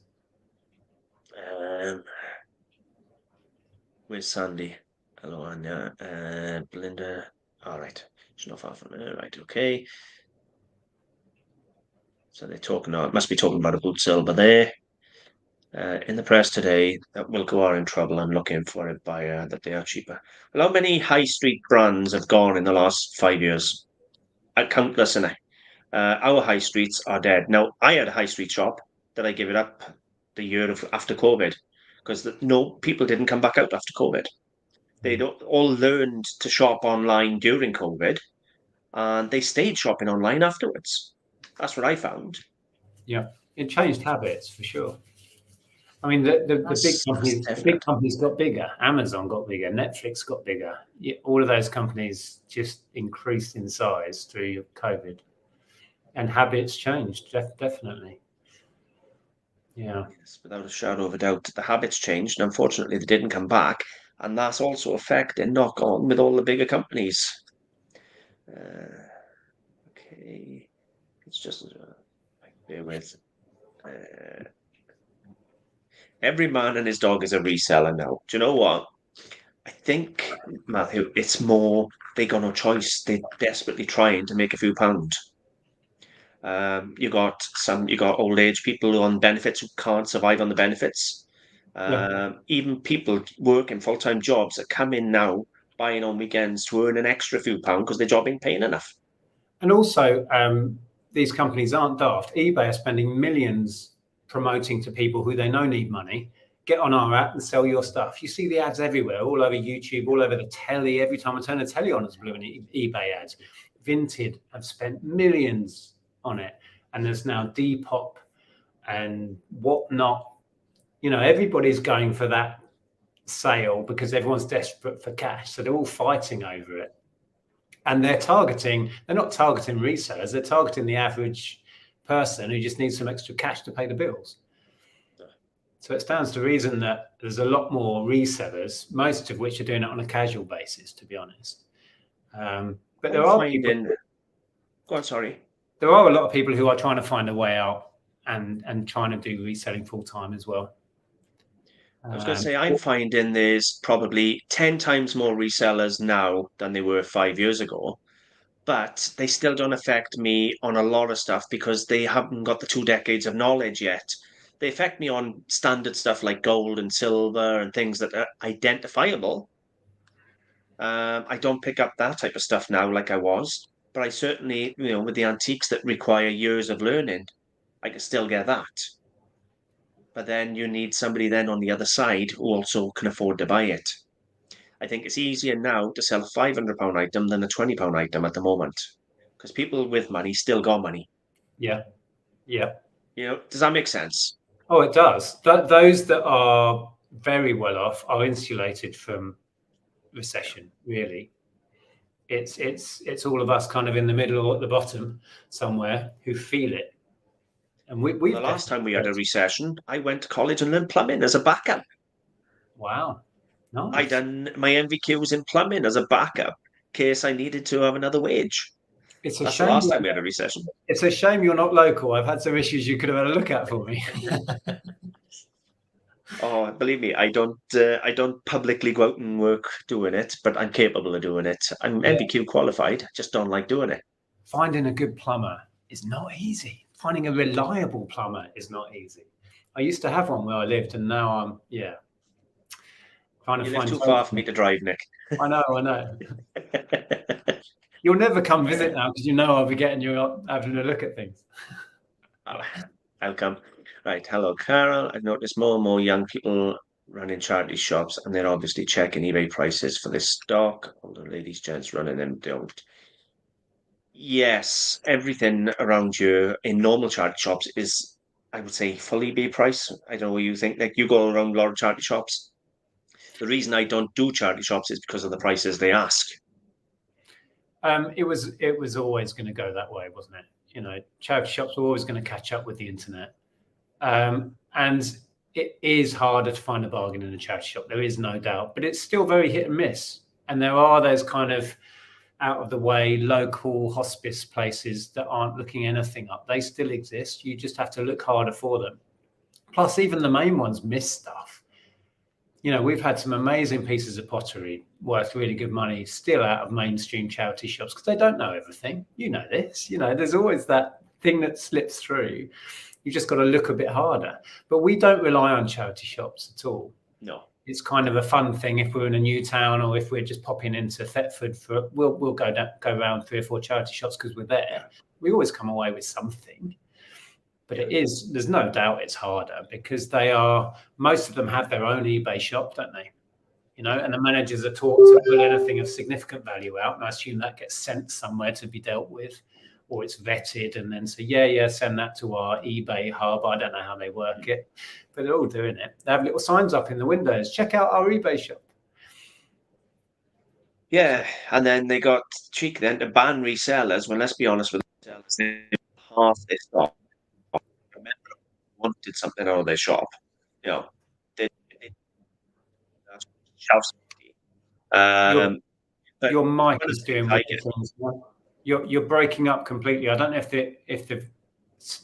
Where's Sandy? Hello, Anya. Belinda. All right. She's not far from her. Right. Okay. So they're talking. Must be talking about a good silver there. In the press today that Wilco are in trouble and looking for a buyer that they are cheaper. Well, how many high street brands have gone in the last 5 years? Countless, innit? Our high streets are dead. Now, I had a high street shop that I gave it up the year after COVID because no people didn't come back out after COVID. They all learned to shop online during COVID, and they stayed shopping online afterwards. That's what I found. Yeah, it changed habits for sure. I mean, the big companies got bigger. Amazon got bigger. Netflix got bigger. All of those companies just increased in size through COVID, and habits changed. Definitely. Yeah. Yes, without a shadow of a doubt, the habits changed, and unfortunately, they didn't come back, and that's also affecting knock on with all the bigger companies. Okay, it's just bear with. Every man and his dog is a reseller now. Do you know what? I think, Matthew, it's more they got no choice. They're desperately trying to make a few pounds. You got old age people on benefits who can't survive on the benefits. Even people working full-time jobs that come in now buying on weekends to earn an extra few pounds because their job ain't paying enough. And also, these companies aren't daft. eBay are spending millions promoting to people who they know need money. Get on our app and sell your stuff. You see the ads everywhere, all over YouTube, all over the telly. Every time I turn the telly on, it's blue and eBay ads. Vinted have spent millions on it, and there's now Depop and whatnot. Everybody's going for that sale because everyone's desperate for cash, so they're all fighting over it. And they're not targeting resellers, they're targeting the average person who just needs some extra cash to pay the bills. So it stands to reason that there's a lot more resellers, most of which are doing it on a casual basis, to be honest. But there are people. Go on, sorry. There are a lot of people who are trying to find a way out and trying to do reselling full time as well. I was going to say, I'm finding there's probably 10 times more resellers now than there were 5 years ago, but they still don't affect me on a lot of stuff because they haven't got the 2 decades of knowledge yet. They affect me on standard stuff like gold and silver and things that are identifiable. I don't pick up that type of stuff now like I was, but I certainly, with the antiques that require years of learning, I can still get that. But then you need somebody then on the other side who also can afford to buy it. I think it's easier now to sell a £500 item than a £20 item at the moment because people with money still got money. Yeah. Does that make sense? Oh, it does. Those that are very well off are insulated from recession, really. It's all of us kind of in the middle or at the bottom somewhere who feel it. And we've The last time we had a recession, I went to college and learned plumbing as a backup. Wow, I nice. done my MVQs in plumbing as a backup in case I needed to have another wage. It's a That's the shame. last time we had a recession. It's a shame you're not local. I've had some issues you could have had a look at for me. Oh, believe me, I don't publicly go out and work doing it, but I'm capable of doing it. I'm Yeah. MVQ qualified, just don't like doing it. Finding a good plumber is not easy. Finding a reliable plumber is not easy. I used to have one where I lived, and now I'm trying to You live find. too far for me to drive, Nic. I know. You'll never come visit now because you know I'll be getting you up, having a look at things. I'll come. Right, hello, Carol. I've noticed more and more young people running charity shops, and they're obviously checking eBay prices for this stock. All the ladies, gents running them don't. Yes, everything around you in normal charity shops is, I would say, full eBay price. I don't know what you think. Like you go around a lot of charity shops. The reason I don't do charity shops is because of the prices they ask. It was always going to go that way, wasn't it? You know, charity shops were always going to catch up with the internet, and it is harder to find a bargain in a charity shop. There is no doubt, but it's still very hit and miss. And there are those kind of out of the way local hospice places that aren't looking anything up. They still exist. You just have to look harder for them. Plus, even the main ones miss stuff. You know, we've had some amazing pieces of pottery worth really good money still out of mainstream charity shops because they don't know everything. You know this. You know, there's always that thing that slips through. You just got to look a bit harder. But we don't rely on charity shops at all. No. It's kind of a fun thing if we're in a new town or if we're just popping into Thetford for we'll go around 3 or 4 charity shops because we're there. We always come away with something. But there's no doubt it's harder because most of them have their own eBay shop, don't they? You know, and the managers are taught to pull anything of significant value out, and I assume that gets sent somewhere to be dealt with, or it's vetted and then say, send that to our eBay hub. I don't know how they work it, but they're all doing it. They have little signs up in the windows. Check out our eBay shop. Yeah, and then they got cheek then to ban resellers. Well, let's be honest with resellers, they half their stock. Remember, wanted something out of their shop, you know, they shelf safety. Your mic is doing weird things. You're breaking up completely. I don't know if the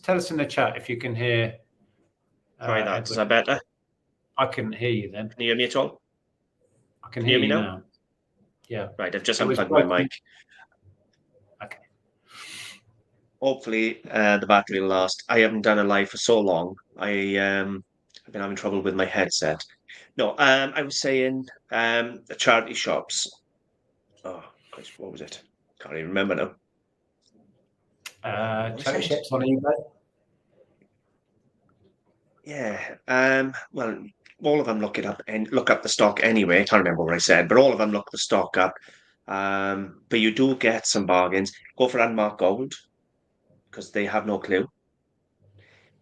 tell us in the chat if you can hear. Try that. Edward. Is that better? I couldn't hear you then. Can you hear me at all? I can hear you now. Yeah. Right. I've just unplugged my mic. Okay. Hopefully, the battery will last. I haven't done a live for so long. I've been having trouble with my headset. No, I was saying the charity shops. Oh, Christ, what was it? Can't even remember now. Charity shops on eBay. Yeah. Well, all of them look it up and look up the stock anyway. I can't remember what I said, but all of them look the stock up. But you do get some bargains. Go for unmarked gold because they have no clue.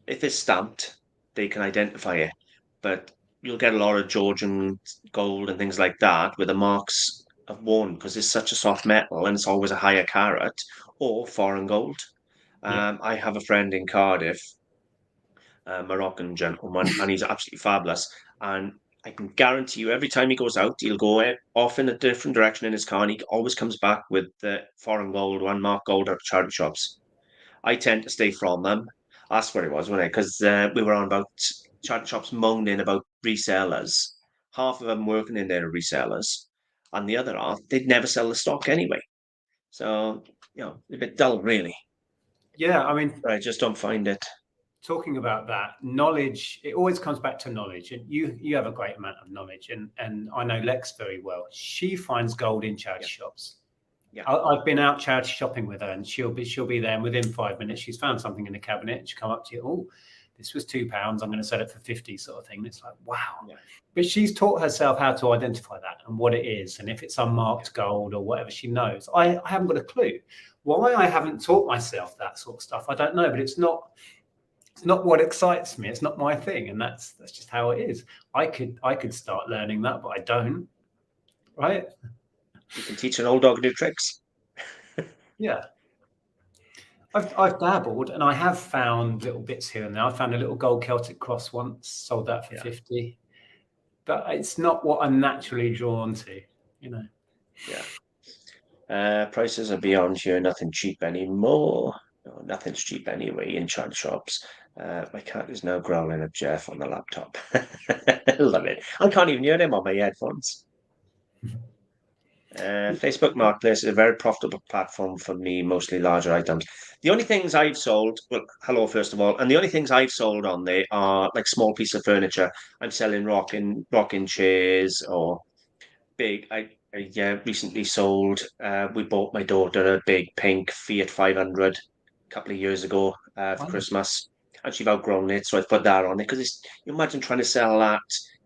If it's stamped, they can identify it. But you'll get a lot of Georgian gold and things like that with the marks of worn because it's such a soft metal and it's always a higher carat, or foreign gold. I have a friend in Cardiff, a Moroccan gentleman, and he's absolutely fabulous. And I can guarantee you, every time he goes out, he'll go off in a different direction in his car, and he always comes back with the foreign gold, unmarked gold at charity shops. I tend to stay from them. That's what it was, wasn't it? Because we were on about charity shops moaning about resellers. Half of them working in there are resellers, and the other half, they'd never sell the stock anyway. So, a bit dull, really. Yeah, I mean, but I just don't find it. Talking about that knowledge, it always comes back to knowledge, and you have a great amount of knowledge, and I know Lex very well. She finds gold in charity shops. Yeah, I've been out charity shopping with her, and she'll be there, and within 5 minutes, she's found something in the cabinet. She'll come up to you, oh, this was £2. I'm going to sell it for 50, sort of thing. And it's like, wow. Yeah. But she's taught herself how to identify that and what it is, and if it's unmarked gold or whatever, she knows. I haven't got a clue. Why I haven't taught myself that sort of stuff, I don't know. But it's not what excites me. It's not my thing, and that's just how it is. I could start learning that, but I don't. Right? You can teach an old dog new tricks. Yeah. I've dabbled and I have found little bits here and there. I found a little gold Celtic cross once, sold that for Yeah. 50. But it's not what I'm naturally drawn to, you know. Yeah. Prices are beyond here. Nothing cheap anymore. No, nothing's cheap anyway in China shops. My cat is now growling at Jeff on the laptop. Love it. I can't even hear him on my headphones. Facebook Marketplace is a very profitable platform for me, mostly larger items. The only things I've sold, well, hello, first of all, and the only things I've sold on there are like small piece of furniture. I'm selling rocking chairs or big. I recently sold. We bought my daughter a big pink Fiat 500 a couple of years ago for Christmas, and she's outgrown it, so I put that on it because it's. You imagine trying to sell that.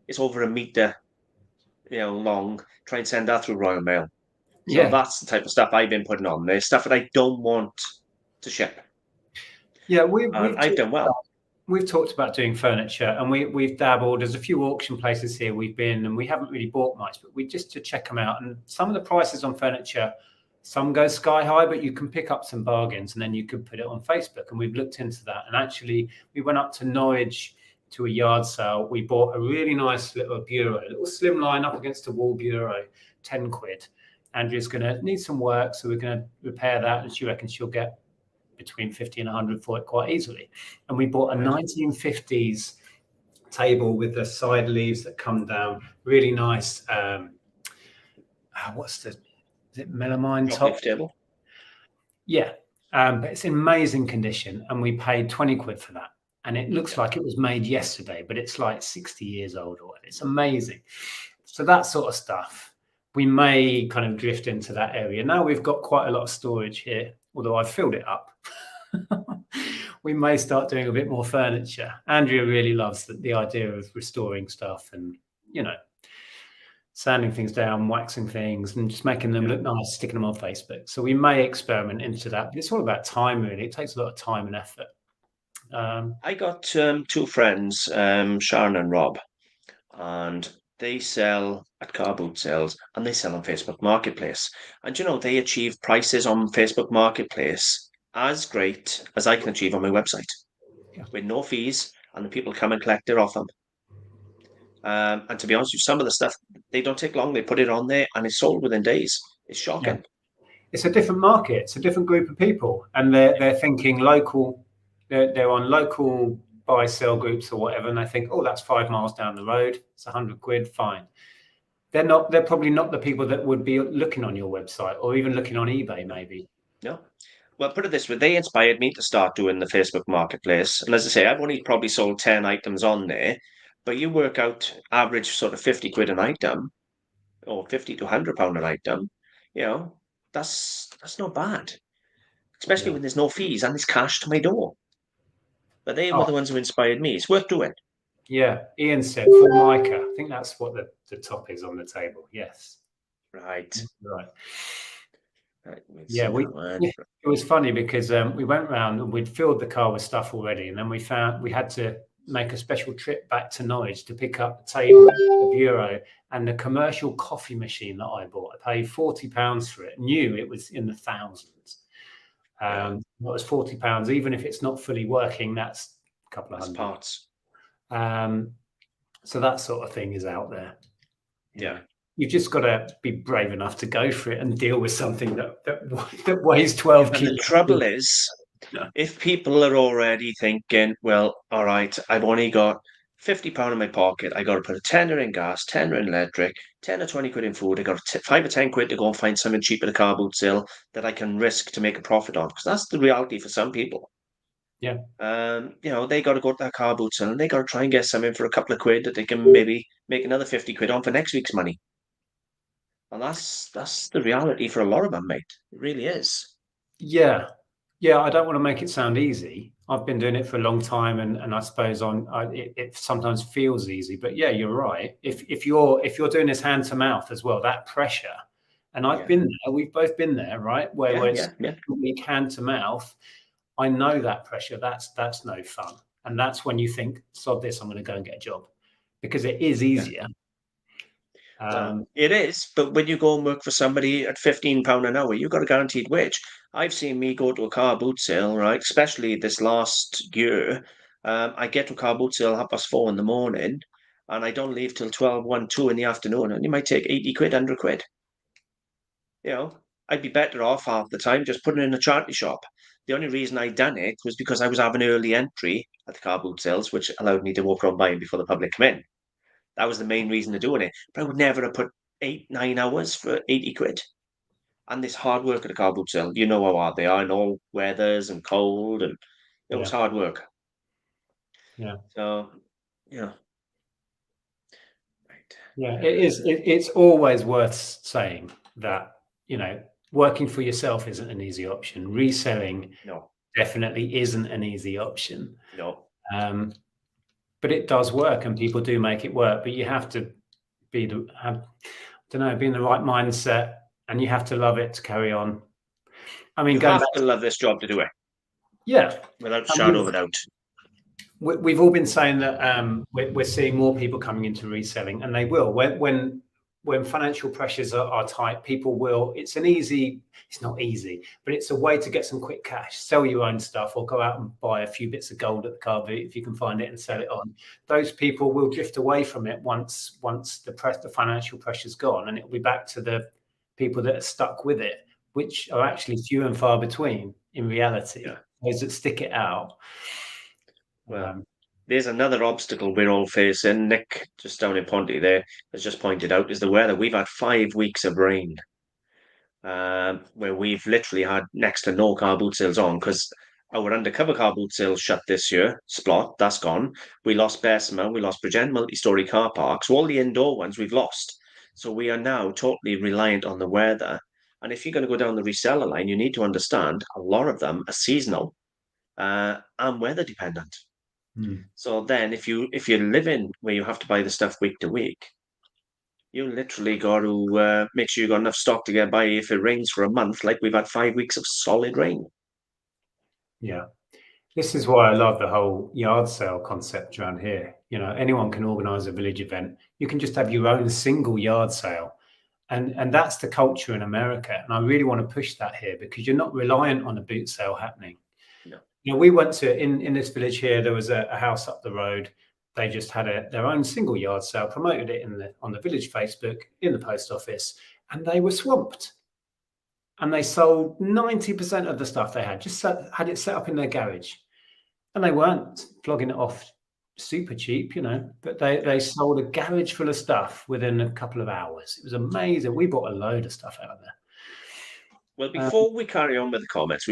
It's over a meter, long. Try and send that through Royal Mail. So Yeah. that's the type of stuff I've been putting on there. Stuff that I don't want to ship, Yeah, and I've done well. we've talked about doing furniture and we've dabbled. There's a few auction places here we've been and we haven't really bought much, but we just to check them out. And some of the prices on furniture, some go sky high, but you can pick up some bargains and then you could put it on Facebook. And we've looked into that. And actually, we went up to Norwich to a yard sale. We bought a really nice little bureau, a little slim line up against a wall bureau, 10 quid. Andrea's going to need some work, so we're going to repair that. And she reckons she'll get between 50 and 100 for it quite easily. And we bought a 1950s table with the side leaves that come down, really nice. Is it melamine top table? Yeah, but it's in amazing condition, and we paid 20 quid for that. And it looks like it was made yesterday, but it's like 60 years old, or it's amazing. So that sort of stuff, we may kind of drift into that area. Now we've got quite a lot of storage here, although I've filled it up. We may start doing a bit more furniture. Andrea really loves the idea of restoring stuff and, sanding things down, waxing things, and just making them look nice, sticking them on Facebook. So we may experiment into that, but it's all about time, really. It takes a lot of time and effort. I got two friends, Sharon and Rob, and they sell at car boot sales and they sell on Facebook Marketplace. And they achieve prices on Facebook Marketplace as great as I can achieve on my website with no fees, and the people come and collect it off them. And to be honest with you, some of the stuff, they don't take long. They put it on there and it's sold within days. It's shocking. Yeah. It's a different market. It's a different group of people. And they're thinking local. They're on local buy sell groups or whatever. And they think, oh, that's 5 miles down the road. It's 100 quid. Fine. They're probably not the people that would be looking on your website or even looking on eBay, maybe. No. Well, put it this way, they inspired me to start doing the Facebook Marketplace. And as I say, I've only probably sold 10 items on there, but you work out average sort of 50 quid an item or 50 to £100 an item, that's not bad, especially when there's no fees and it's cash to my door. But they were the ones who inspired me. It's worth doing. Yeah, Ian said Formica. I think that's what the top is on the table. Yes. Right. Yeah, it was funny because we went round and we'd filled the car with stuff already, and then we found we had to make a special trip back to Norwich to pick up the table, the bureau, and the commercial coffee machine that I bought. I paid £40 for it. Knew it was in the thousands. It was £40, even if it's not fully working. That's a couple of hundred parts. So that sort of thing is out there. Yeah. You've just got to be brave enough to go for it and deal with something that weighs 12 kilos. And the trouble is, if people are already thinking, well, all right, I've only got £50 in my pocket, I got to put a tenner in gas, tenner in electric, 10 or 20 quid in food, I got 5 or 10 quid to go and find something cheap at a car boot sale that I can risk to make a profit on, because that's the reality for some people. Yeah. They got to go to that car boot sale and they got to try and get something for a couple of quid that they can maybe make another 50 quid on for next week's money. And that's the reality for a lot of them, mate. It really is. Yeah. I don't want to make it sound easy. I've been doing it for a long time, and I suppose it sometimes feels easy. But yeah, you're right. If you're doing this hand to mouth as well, that pressure, and I've been there. We've both been there, right? Where it's hand to mouth. I know that pressure. That's no fun, and that's when you think, "Sod this, I'm going to go and get a job," because it is easier. Well, Um, it is, but when you go and work for somebody at £15 an hour, you've got a guaranteed wage. I've seen me go to a car boot sale, right? Especially this last year. I get to a car boot sale 4:30 in the morning, and I don't leave till 12, 1, 2 in the afternoon, and you might take 80 quid, 100 quid. You know, I'd be better off half the time just putting it in a charity shop. The only reason I done it was because I was having early entry at the car boot sales, which allowed me to walk around buying before the public come in. That was the main reason of doing it. But I would never have put 8, 9 hours for 80 quid. And this hard work at a car boot sale, you know how hard they are in all weathers and cold, and it was yeah, hard work. yeah, So, yeah, right. yeah. It is. It's always worth saying that, working for yourself isn't an easy option. Reselling No, definitely isn't an easy option. no. Um, but it does work, and people do make it work. But you have to be in the right mindset, and you have to love it to carry on. I mean, You going have back, to love this job to do it, yeah, without a and shadow of a doubt. we've all been saying that we're seeing more people coming into reselling, and they will when financial pressures are tight. People will. It's not easy, but it's a way to get some quick cash. Sell your own stuff, or go out and buy a few bits of gold at the car boot if you can find it and sell it on. Those people will drift away from it once the financial pressure's gone, and it'll be back to the people that are stuck with it, which are actually few and far between in reality. Yeah. Those that stick it out. Well, there's another obstacle we're all facing. Nick, just down in Ponty there, has just pointed out is the weather. We've had 5 weeks of rain, where we've literally had next to no car boot sales on because our undercover car boot sales shut this year. Splot, that's gone. We lost Bessemer, we lost Bridgend multi-story car parks. So all the indoor ones we've lost. So we are now totally reliant on the weather. And if you're going to go down the reseller line, you need to understand a lot of them are seasonal and weather dependent. So then, if you're living where you have to buy the stuff week to week, you literally got to make sure you got enough stock to get by if it rains for a month, like we've had 5 weeks of solid rain. Yeah. This is why I love the whole yard sale concept around here. Anyone can organize a village event. You can just have your own single yard sale. And that's the culture in America. And I really want to push that here because you're not reliant on a boot sale happening. No. We went to in this village here, there was a house up the road. They just had their own single yard sale, promoted it on the village Facebook, in the post office, and they were swamped. And they sold 90% of the stuff they had, just had it set up in their garage. And they weren't flogging it off super cheap, but they sold a garage full of stuff within a couple of hours. It was amazing. We bought a load of stuff out of there. Well, before we carry on with the comments,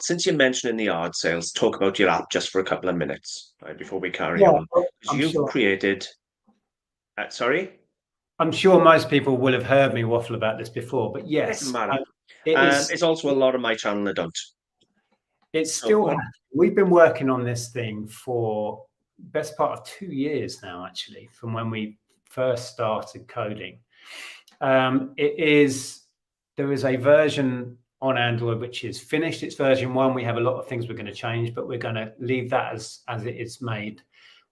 since you're mentioning the yard sales, talk about your app just for a couple of minutes, right, before we carry on. You've created, sorry? I'm sure most people will have heard me waffle about this before, but yes. Doesn't matter. It's also a lot of my channel that don't. It's still, we've been working on this thing for best part of 2 years now, actually, from when we first started coding. There is a version on Android which is finished. It's version 1. We have a lot of things we're going to change, but we're going to leave that as it is made.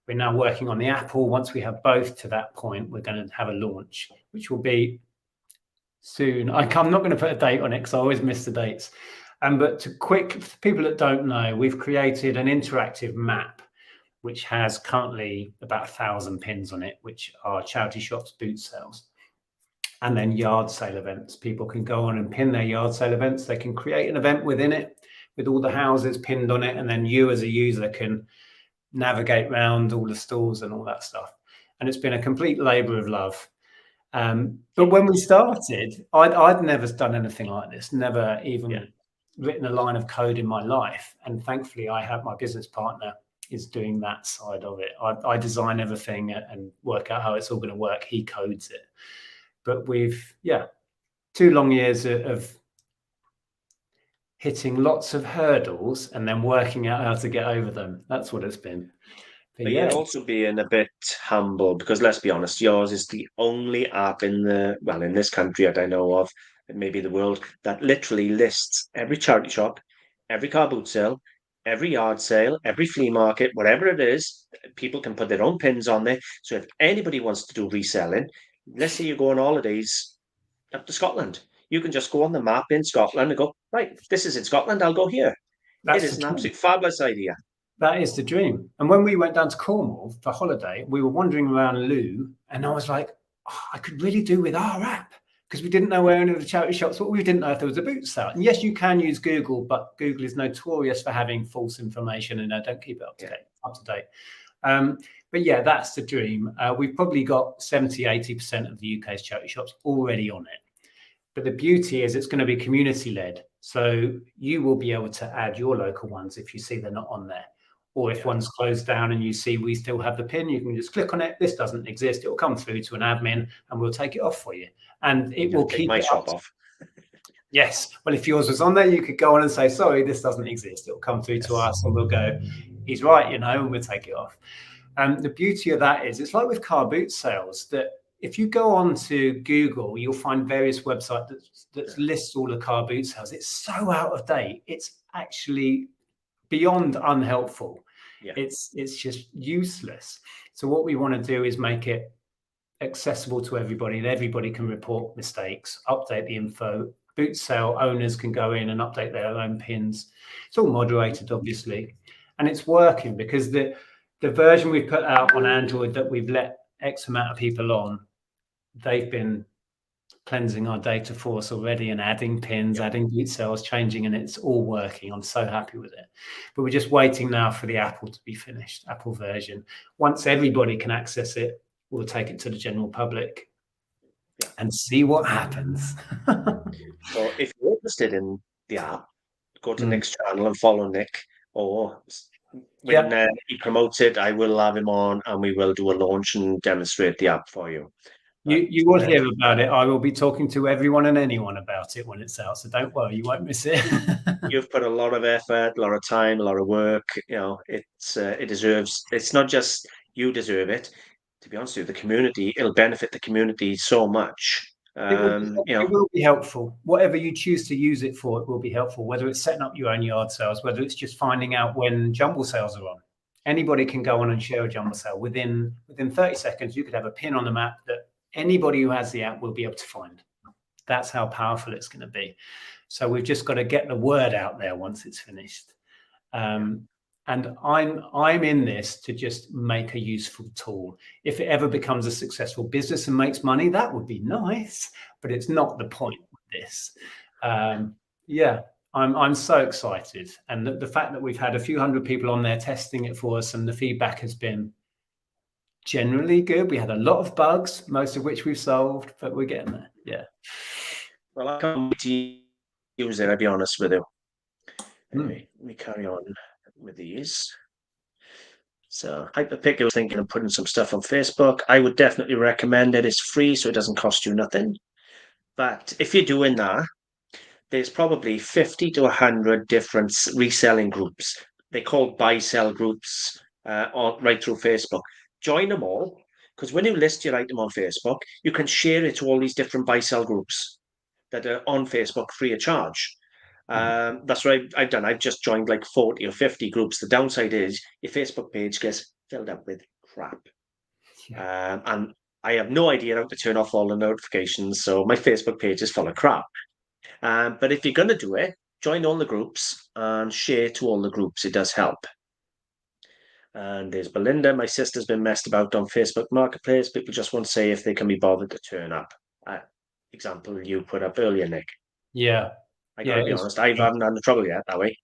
We're now working on the Apple. Once we have both to that point, we're going to have a launch, which will be soon. I'm not going to put a date on it because I always miss the dates. But for people that don't know, we've created an interactive map which has currently about 1,000 pins on it, which are charity shops, boot sales, and then yard sale events. People can go on and pin their yard sale events. They can create an event within it with all the houses pinned on it, and then you as a user can navigate around all the stores and all that stuff. And it's been a complete labor of love. But when we started, I'd never done anything like this, never even written a line of code in my life. And thankfully, I have my business partner is doing that side of it. I design everything and work out how it's all going to work. He codes it. But we've, 2 long years of hitting lots of hurdles and then working out how to get over them. That's what it's been. But you're also being a bit humble because let's be honest, yours is the only app in this country that I know of, and maybe the world, that literally lists every charity shop, every car boot sale, every yard sale, every flea market, whatever it is. People can put their own pins on there. So if anybody wants to do reselling, let's say you go on holidays up to Scotland. You can just go on the map in Scotland and go, right, this is in Scotland, I'll go here. It That's the is an dream. absolute fabulous idea. That is the dream. And when we went down to Cornwall for holiday, we were wandering around Loo, and I was like, oh, I could really do with our app, because we didn't know where any of the charity shops were. We didn't know if there was a boot sale. And yes, you can use Google, but Google is notorious for having false information, and I don't keep it up to date. But yeah, that's the dream. We've probably got 70, 80% of the UK's charity shops already on it. But the beauty is it's going to be community led. So you will be able to add your local ones if you see they're not on there. Or if one's closed down and you see we still have the pin, you can just click on it. This doesn't exist. It will come through to an admin and we'll take it off for you. And it will keep my shop off. Yes. Well, if yours was on there, you could go on and say, sorry, this doesn't exist. It will come through to us and we'll go, he's right, and we'll take it off. And the beauty of that is it's like with car boot sales, that if you go on to Google, you'll find various websites that lists all the car boot sales. It's so out of date. It's actually beyond unhelpful. Yeah. It's just useless. So what we want to do is make it accessible to everybody, and everybody can report mistakes, update the info. Boot sale owners can go in and update their own pins. It's all moderated, obviously, and it's working because the version we put out on Android that we've let X amount of people on, they've been cleansing our data for us already and adding pins, adding boot sales, changing, and it's all working. I'm so happy with it. But we're just waiting now for the Apple to be finished, Apple version. Once everybody can access it, we'll take it to the general public and see what happens. So if you're interested in the app, go to Nic's channel and follow Nic, or when he promotes it, I will have him on and we will do a launch and demonstrate the app for you. You will hear about it. I will be talking to everyone and anyone about it when it's out, so don't worry, you won't miss it. You've put a lot of effort, a lot of time, a lot of work. It deserves. It's not just you deserve it. To be honest with you, the community, it'll benefit the community so much. It will be helpful. Whatever you choose to use it for, it will be helpful. Whether it's setting up your own yard sales, whether it's just finding out when jumble sales are on. Anybody can go on and share a jumble sale. Within 30 seconds, you could have a pin on the map that anybody who has the app will be able to find. That's how powerful it's going to be. So we've just got to get the word out there once it's finished. And I'm in this to just make a useful tool. If it ever becomes a successful business and makes money, that would be nice, but it's not the point of this. I'm so excited. And the fact that we've had a few hundred people on there testing it for us and the feedback has been generally good. We had a lot of bugs, most of which we've solved, but we're getting there. Yeah. Well, I can't wait to use it, I'll be honest with you. Anyway, let me carry on with these. So Hyperpick, I was thinking of putting some stuff on Facebook. I would definitely recommend it. It's free, so it doesn't cost you nothing. But if you're doing that, there's probably 50 to 100 different reselling groups. They're called buy-sell groups right through Facebook. Join them all, because when you list your item on Facebook, you can share it to all these different buy-sell groups that are on Facebook free of charge. That's what I've done. I've just joined like 40 or 50 groups. The downside is your Facebook page gets filled up with crap. And I have no idea how to turn off all the notifications, so my Facebook page is full of crap. But if you're going to do it, join all the groups and share to all the groups. It does help. And there's Belinda. My sister's been messed about on Facebook Marketplace. People just want to say if they can be bothered to turn up. Example you put up earlier, Nic. Yeah. I gotta be honest, I haven't had the trouble yet that way.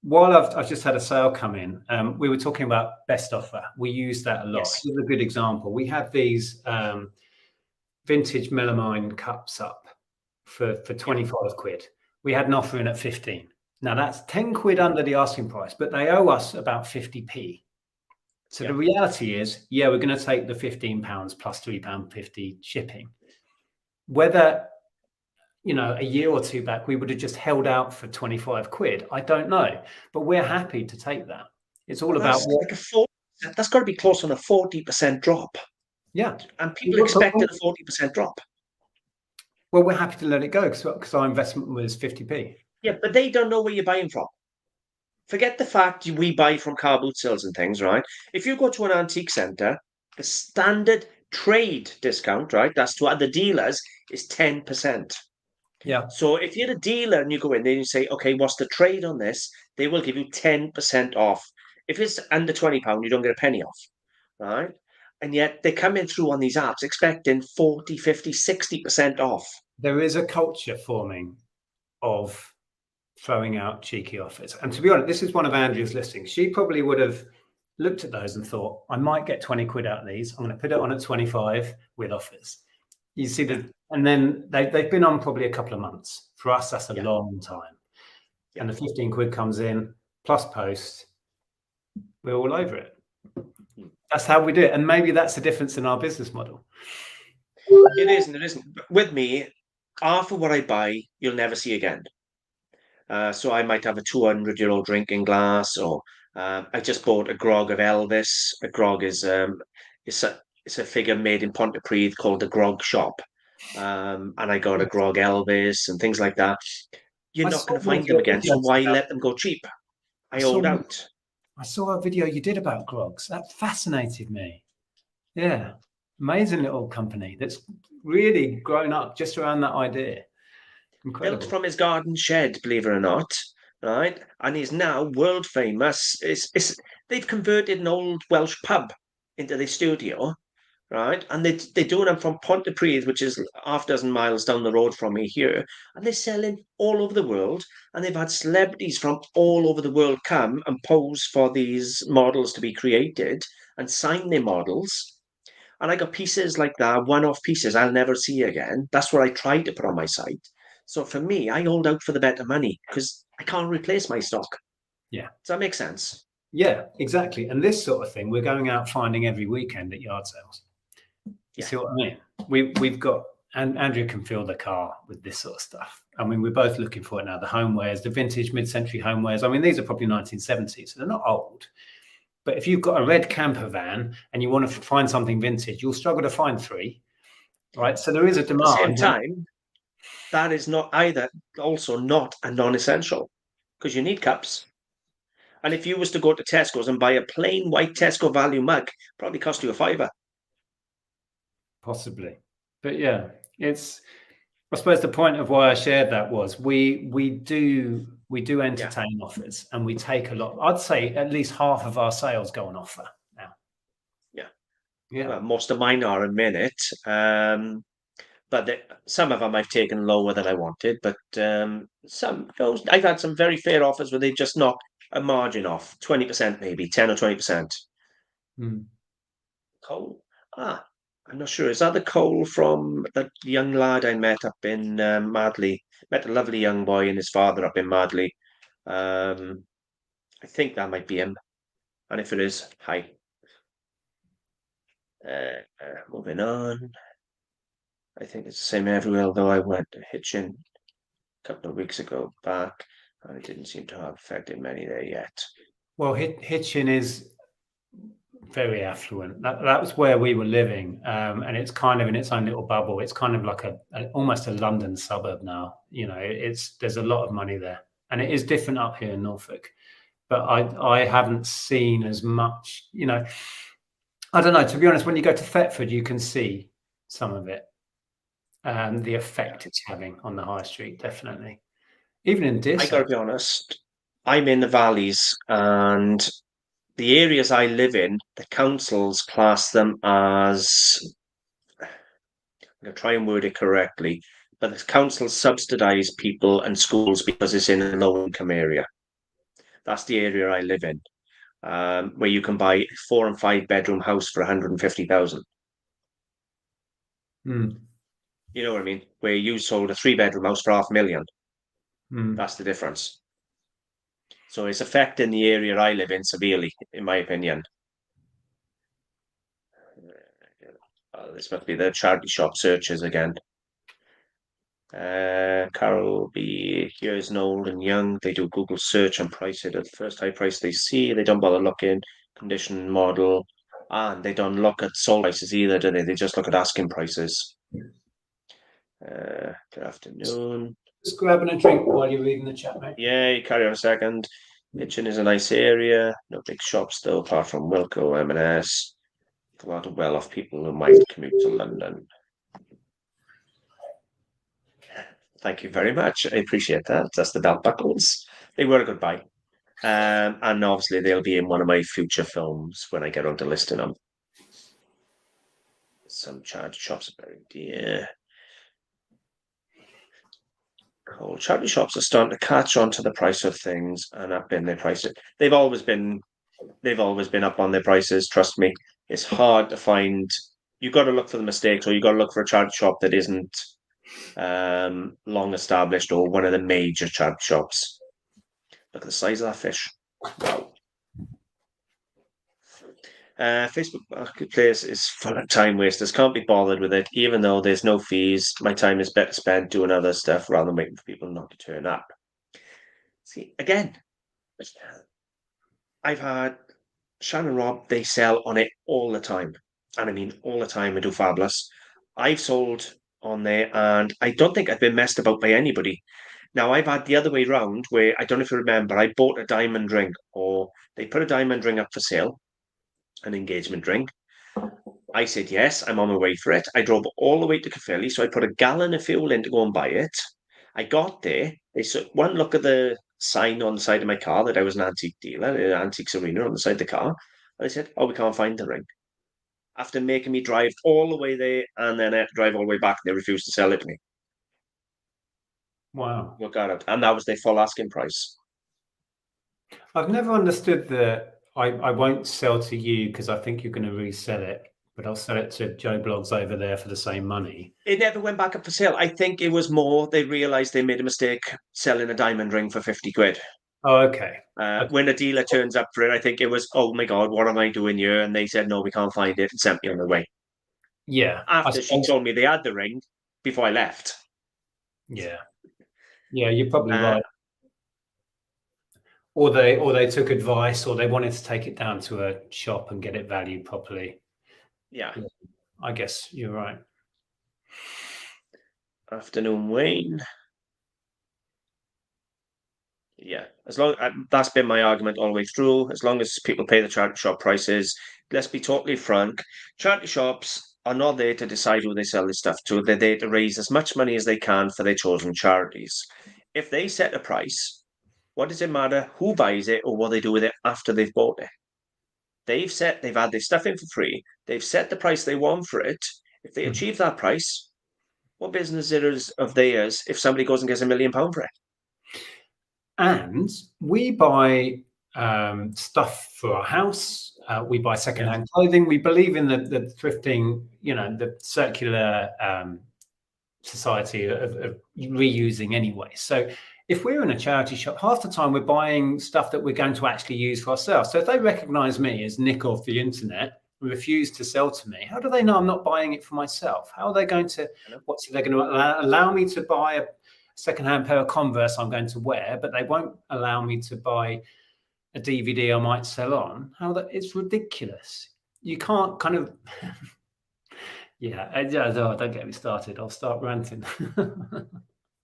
While I've just had a sale come in, we were talking about best offer. We use that a lot. Yes. Here's a good example. We had these vintage melamine cups up for 25 quid. We had an offer in at 15. Now that's 10 quid under the asking price, but they owe us about 50p. So the reality is, we're going to take the £15 plus £3.50 shipping. Whether, a year or two back, we would have just held out for 25 quid. I don't know, but we're happy to take that. It's all about that's got to be close on a 40% drop. Yeah. And people expected a 40% drop. Well, we're happy to let it go because our investment was 50p. Yeah, but they don't know where you're buying from. Forget the fact we buy from car boot sales and things, right? If you go to an antique centre, the standard trade discount, right? That's to other dealers, is 10%. Yeah. So if you're a dealer and you go in there and you say, okay, what's the trade on this? They will give you 10% off. If it's under £20, you don't get a penny off, right? And yet they come in through on these apps expecting 40, 50, 60% off. There is a culture forming of throwing out cheeky offers. And to be honest, this is one of Andrew's listings. She probably would have looked at those and thought, I might get 20 quid out of these. I'm going to put it on at 25 with offers. You see and then they've been on probably a couple of months. For us, that's a long time. And the 15 quid comes in plus post, we're all over it. That's how we do it. And maybe that's the difference in our business model. It isn't. It isn't. With me, half of what I buy, you'll never see again. So I might have a 200-year-old drinking glass, or I just bought a grog of Elvis. A grog is it's a figure made in Pontypridd called the Grog Shop, and I got a grog Elvis and things like that. You're not going to find them again, so why let them go cheap? I hold out. I saw a video you did about grogs. That fascinated me. Yeah, amazing little company that's really grown up just around that idea. Incredible. Built from his garden shed, believe it or not, right? And he's now world famous. They've converted an old Welsh pub into their studio, right? And they're doing them from Pontypridd, which is half a dozen miles down the road from me here. And they're selling all over the world. And they've had celebrities from all over the world come and pose for these models to be created and sign their models. And I got pieces like that, one-off pieces I'll never see again. That's what I try to put on my site. So for me, I hold out for the better money because I can't replace my stock. Yeah. Does that make sense? Yeah, exactly. And this sort of thing, we're going out finding every weekend at yard sales. You see what I mean? We've got, and Andrew can fill the car with this sort of stuff. I mean, we're both looking for it now. The homewares, the vintage mid-century homewares. I mean, these are probably 1970s, so they're not old. But if you've got a red camper van and you want to find something vintage, you'll struggle to find three, right? So there is a demand. At the same time, that is not either also not a non-essential because you need cups. And if you was to go to Tesco's and buy a plain white Tesco value mug, probably cost you a £5. Possibly. But yeah, it's, I suppose the point of why I shared that was we do entertain offers, and we take a lot. I'd say at least half of our sales go on offer now. Yeah. Well, most of mine are a minute. But some of them I've taken lower than I wanted. But I've had some very fair offers where they just knock a margin off, 20% maybe, 10 or 20%. Coal? I'm not sure. Is that the coal from that young lad I met up in Madley? Met a lovely young boy and his father up in Madley. I think that might be him. And if it is, hi. Moving on. I think it's the same everywhere, although I went to Hitchin a couple of weeks ago back, and it didn't seem to have affected many there yet. Well, Hitchin is very affluent. That was where we were living, and it's kind of in its own little bubble. It's kind of like almost a London suburb now. You know, there's a lot of money there, and it is different up here in Norfolk. But I haven't seen as much. You know, I don't know. To be honest, when you go to Thetford, you can see some of it. The effect it's having on the high street, definitely. Even in Dis, I gotta be honest, I'm in the valleys, and the areas I live in, the councils class them as, I'm gonna try and word it correctly, but the councils subsidise people and schools because it's in a low income area. That's the area I live in, where you can buy a 4 and 5 bedroom house for 150,000. You know what I mean? Where you sold a 3-bedroom house for $500,000. That's the difference. So it's affecting the area I live in severely, in my opinion. This must be the charity shop searches again. Carol B. Here's an old and young. They do Google search and price it at the first high price they see. They don't bother looking, condition, model, and they don't look at sold prices either, do they? They just look at asking prices. Good afternoon. Just grabbing a drink while you're reading the chat, mate. Yeah, you carry on a second. Hitchin is a nice area. No big shops though, apart from Wilco, M&S. a lot of well-off people who might commute to London. Thank you very much. I appreciate that. That's the belt buckles. They were a good buy. And obviously they'll be in one of my future films when I get onto listing them. Some charity shops are very dear. Cool. Charity shops are starting to catch on to the price of things and up in their prices. They've always been up on their prices. Trust me, it's hard to find. You've got to look for the mistakes, or you've got to look for a charity shop that isn't long established or one of the major charity shops. Look at the size of that fish. Wow. Facebook Marketplace is full of time wasters. Can't be bothered with it, even though there's no fees. My time is better spent doing other stuff rather than waiting for people not to turn up. See, again, I've had Shannon Rob, they sell on it all the time. And I mean all the time and do fabulous. I've sold on there and I don't think I've been messed about by anybody. Now I've had the other way round where I don't know if you remember, I bought a diamond ring or they put a diamond ring up for sale, an engagement ring. I said yes, I'm on my way for it. I drove all the way to Caerphilly, so I put a gallon of fuel in to go and buy it. I got there. They said one look at the sign on the side of my car that I was an antique dealer, AntiquesArena on the side of the car. And they said, "Oh, we can't find the ring." After making me drive all the way there, and then I had to drive all the way back, and they refused to sell it to me. Wow. Look at it, and that was their full asking price. I've never understood I won't sell to you because I think you're going to resell it, but I'll sell it to Joe Blogs over there for the same money. It never went back up for sale. I think it was more they realised they made a mistake selling a diamond ring for 50 quid. Oh, okay. When a dealer turns up for it, I think it was, oh my God, what am I doing here? And they said, no, we can't find it and sent me on the way. Yeah. After she told me they had the ring before I left. Yeah. Yeah, you're probably right. Or they took advice, or they wanted to take it down to a shop and get it valued properly. Yeah. I guess you're right. Afternoon, Wayne. Yeah, as long that's been my argument all the way through. As long as people pay the charity shop prices, let's be totally frank. Charity shops are not there to decide who they sell this stuff to. They're there to raise as much money as they can for their chosen charities. If they set a price, what does it matter who buys it or what they do with it after they've bought it? They've had their stuff in for free. They've set the price they want for it. If they achieve that price, what business it is of theirs if somebody goes and gets £1 million for it? And we buy stuff for our house. We buy secondhand clothing. We believe in the thrifting, the circular society of reusing anyway. So if we're in a charity shop, half the time we're buying stuff that we're going to actually use for ourselves. So if they recognize me as Nic off the internet and refuse to sell to me, how do they know I'm not buying it for myself? How are they going to, they're going to allow me to buy a secondhand pair of Converse I'm going to wear, but they won't allow me to buy a DVD I might sell on? It's ridiculous. You can't kind of... don't get me started. I'll start ranting.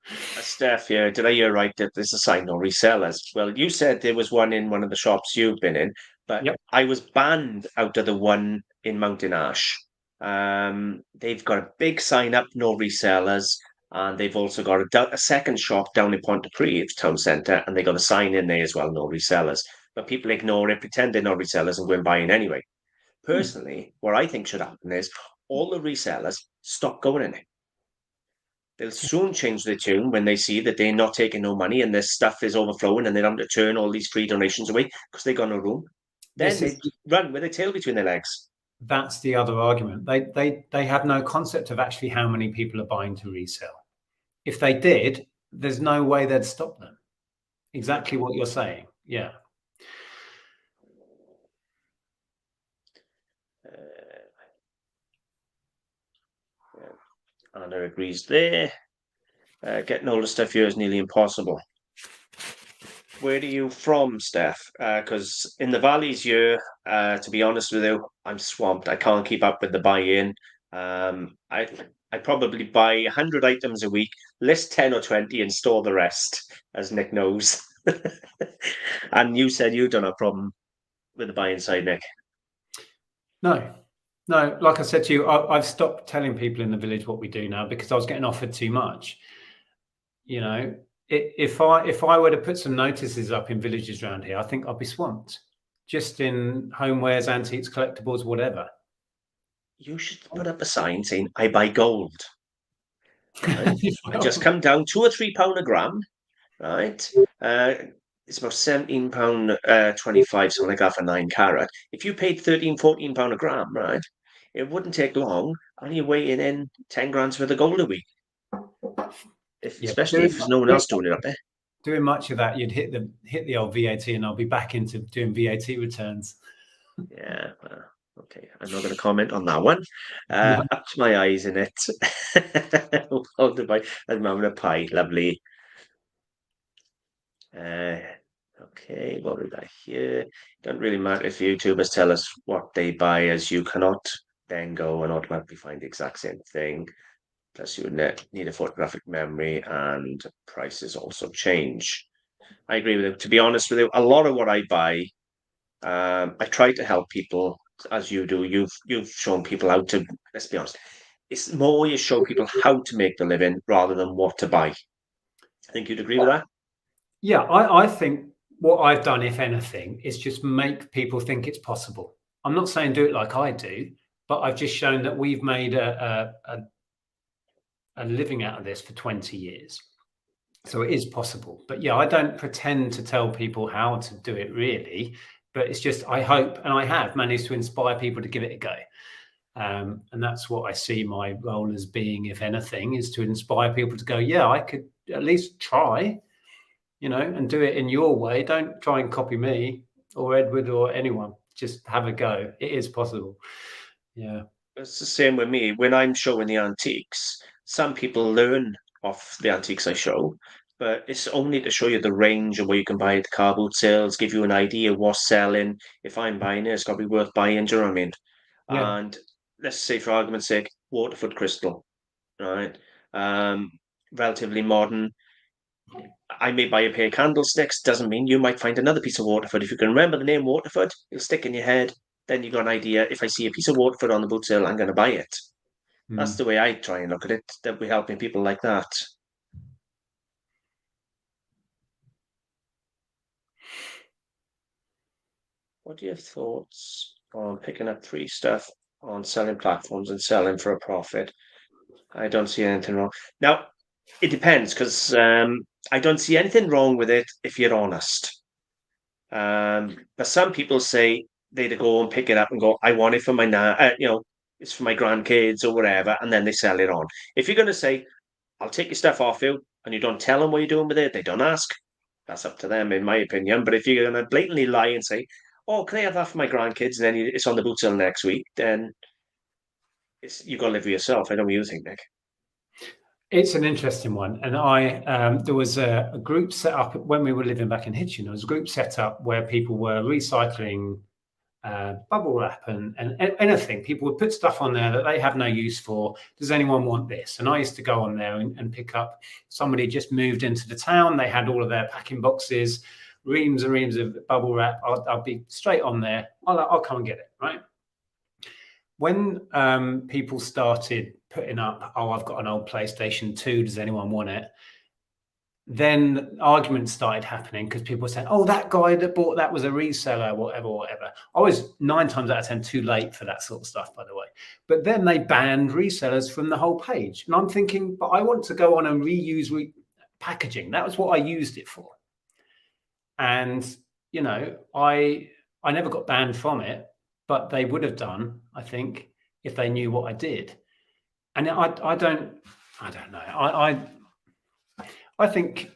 Steph, yeah, did I hear right that there's a sign no resellers? Well, you said there was one in one of the shops you've been in, but Yep. I was banned out of the one in Mountain Ash. They've got a big sign up, no resellers, and they've also got a second shop down in Pontypridd, it's town centre, and they got a sign in there as well, no resellers. But people ignore it, pretend they're not resellers, and go and buy in anyway. Personally, what I think should happen is all the resellers stop going in it. They'll soon change their tune when they see that they're not taking no money and their stuff is overflowing and they're having to turn all these free donations away because they got no room. Then they run with their tail between their legs. That's the other argument. They have no concept of actually how many people are buying to resell. If they did, there's no way they'd stop them. Exactly what you're saying. Yeah. Anna agrees there. Getting all the stuff here is nearly impossible. Where are you from, Steph? Because in the valleys here, to be honest with you, I'm swamped. I can't keep up with the buy-in. I probably buy 100 items a week, list 10 or 20 and store the rest, as Nic knows. And you said you don't have a problem with the buy-in side, Nic. No. No, like I said to you, I've stopped telling people in the village what we do now because I was getting offered too much. You know, if I were to put some notices up in villages around here, I think I'd be swamped. Just in homewares, antiques, collectibles, whatever. You should put up a sign saying, I buy gold, right? I just Well, come down £2 or £3 a gram, right? It's about £17, 25, something like that for 9 carat. If you paid 13, £14 a gram, right? It wouldn't take long, and you're weighing in 10 grams worth of gold a week. yeah, but Especially if there's no one else doing it up there. doing much of that, you'd hit the old VAT, and I'll be back into doing VAT returns. Yeah, well, okay. I'm not going to comment on that one. No. Up to my eyes in it. Hold the pie. I'm having a pie. Lovely. Uh, okay, what did I hear? Don't really matter if YouTubers tell us what they buy, as you cannot then go and automatically find the exact same thing. Plus, you would need a photographic memory, and prices also change. I agree with it. To be honest with you, a lot of what I buy, I try to help people as you do. You've shown people how to. Let's be honest. It's more you show people how to make the living rather than what to buy. I think you'd agree with that. Yeah, I think what I've done, if anything, is just make people think it's possible. I'm not saying do it like I do, but I've just shown that we've made a living out of this for 20 years. So it is possible. But yeah, I don't pretend to tell people how to do it really, but it's just I hope, and I have managed to inspire people to give it a go. And that's what I see my role as being, if anything, is to inspire people to go, yeah, I could at least try, and do it in your way. Don't try and copy me or Edward or anyone. Just have a go. It is possible. Yeah. It's the same with me. When I'm showing the antiques, some people learn off the antiques I show, but it's only to show you the range and where you can buy it, the car boot sales, give you an idea what's selling. If I'm buying it, it's got to be worth buying. Do you know what I mean? Yeah. And let's say, for argument's sake, Waterford crystal, right? Um, Relatively modern. I may buy a pair of candlesticks, doesn't mean you might find another piece of Waterford. If you can remember the name Waterford, it'll stick in your head. Then you've got an idea. If I see a piece of Waterford on the boot sale, I'm going to buy it. That's Mm. the way I try and look at it, that we're helping people like that. What are your thoughts on picking up free stuff on selling platforms and selling for a profit? I don't see anything wrong. Now, it depends because I don't see anything wrong with it if you're honest. But some people say they go and pick it up and go, I want it for my it's for my grandkids or whatever, and then they sell it on. If you're going to say, I'll take your stuff off you, and you don't tell them what you're doing with it, they don't ask. That's up to them, in my opinion. But if you're going to blatantly lie and say, "Oh, can I have that for my grandkids?" and then it's on the boot sale next week, then you got to live with yourself. I don't know what you think, Nick. It's an interesting one. And there was a group set up when we were living back in Hitchin. There was a group set up where people were recycling bubble wrap and anything. People would put stuff on there that they have no use for. Does anyone want this? And I used to go on there and pick up. Somebody just moved into the town. They had all of their packing boxes, reams and reams of bubble wrap. I'll be straight on there. I'll come and get it, right? When people started putting up, oh, I've got an old PlayStation 2, does anyone want it? Then arguments started happening because people were saying, oh, that guy that bought that was a reseller, whatever. I was 9 times out of 10 too late for that sort of stuff, by the way. But then they banned resellers from the whole page. And I'm thinking, but I want to go on and reuse packaging. That was what I used it for. And, I never got banned from it, but they would have done, I think, if they knew what I did. And I don't know. I think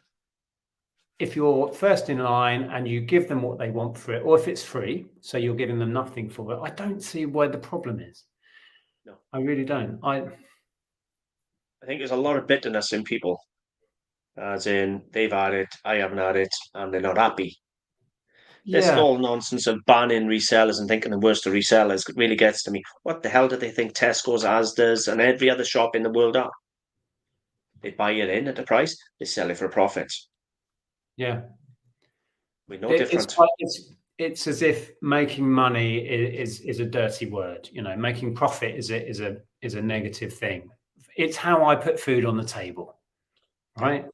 if you're first in line and you give them what they want for it, or if it's free, so you're giving them nothing for it, I don't see where the problem is. No, I really don't. I think there's a lot of bitterness in people, as in they've had it, I haven't had it, and they're not happy. This Yeah, whole nonsense of banning resellers and thinking the worst of resellers really gets to me. What the hell do they think Tesco's, Asda's, and every other shop in the world are? They buy it in at a price, they sell it for a profit. yeah. We're no different. it's as if making money is a dirty word. You know, making profit is a negative thing. It's how I put food on the table, right?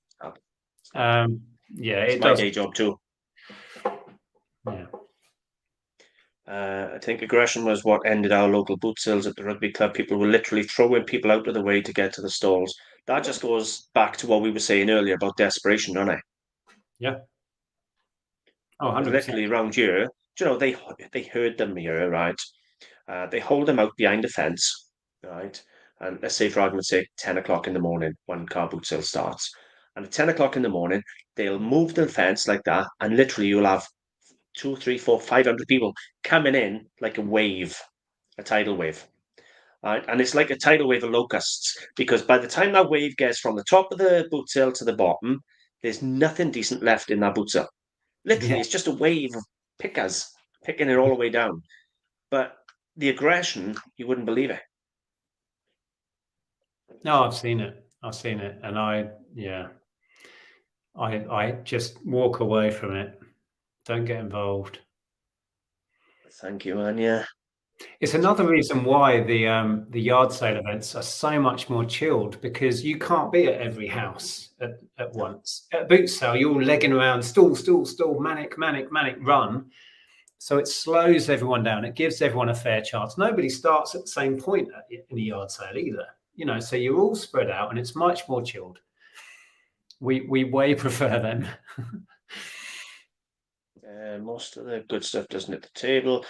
Yeah, it's it my does. day job too. Yeah. I think aggression was what ended our local boot sales at the rugby club. People were literally throwing people out of the way to get to the stalls. That just goes back to what we were saying earlier about desperation, doesn't it? Yeah. Oh, Because 100%. literally around here, they herd them here, right? They hold them out behind the fence, right? And let's say, for argument's sake, 10 o'clock in the morning when car boot sale starts. And at 10 o'clock in the morning, they'll move the fence like that, and literally you'll have two, three, four, 500 people coming in like a wave, a tidal wave. Right? And it's like a tidal wave of locusts because by the time that wave gets from the top of the boot sale to the bottom, there's nothing decent left in that boot sale. Yeah. Literally, it's just a wave of pickers picking it all the way down. But the aggression, you wouldn't believe it. No, I've seen it. And I just walk away from it. Don't get involved. Thank you, Anya. It's another reason why the yard sale events are so much more chilled, because you can't be at every house at once. At boot sale, you're all legging around, stall, manic, run. So it slows everyone down. It gives everyone a fair chance. Nobody starts at the same point in a yard sale either. You know, so you're all spread out, and it's much more chilled. We way prefer them. Most of the good stuff doesn't hit the table.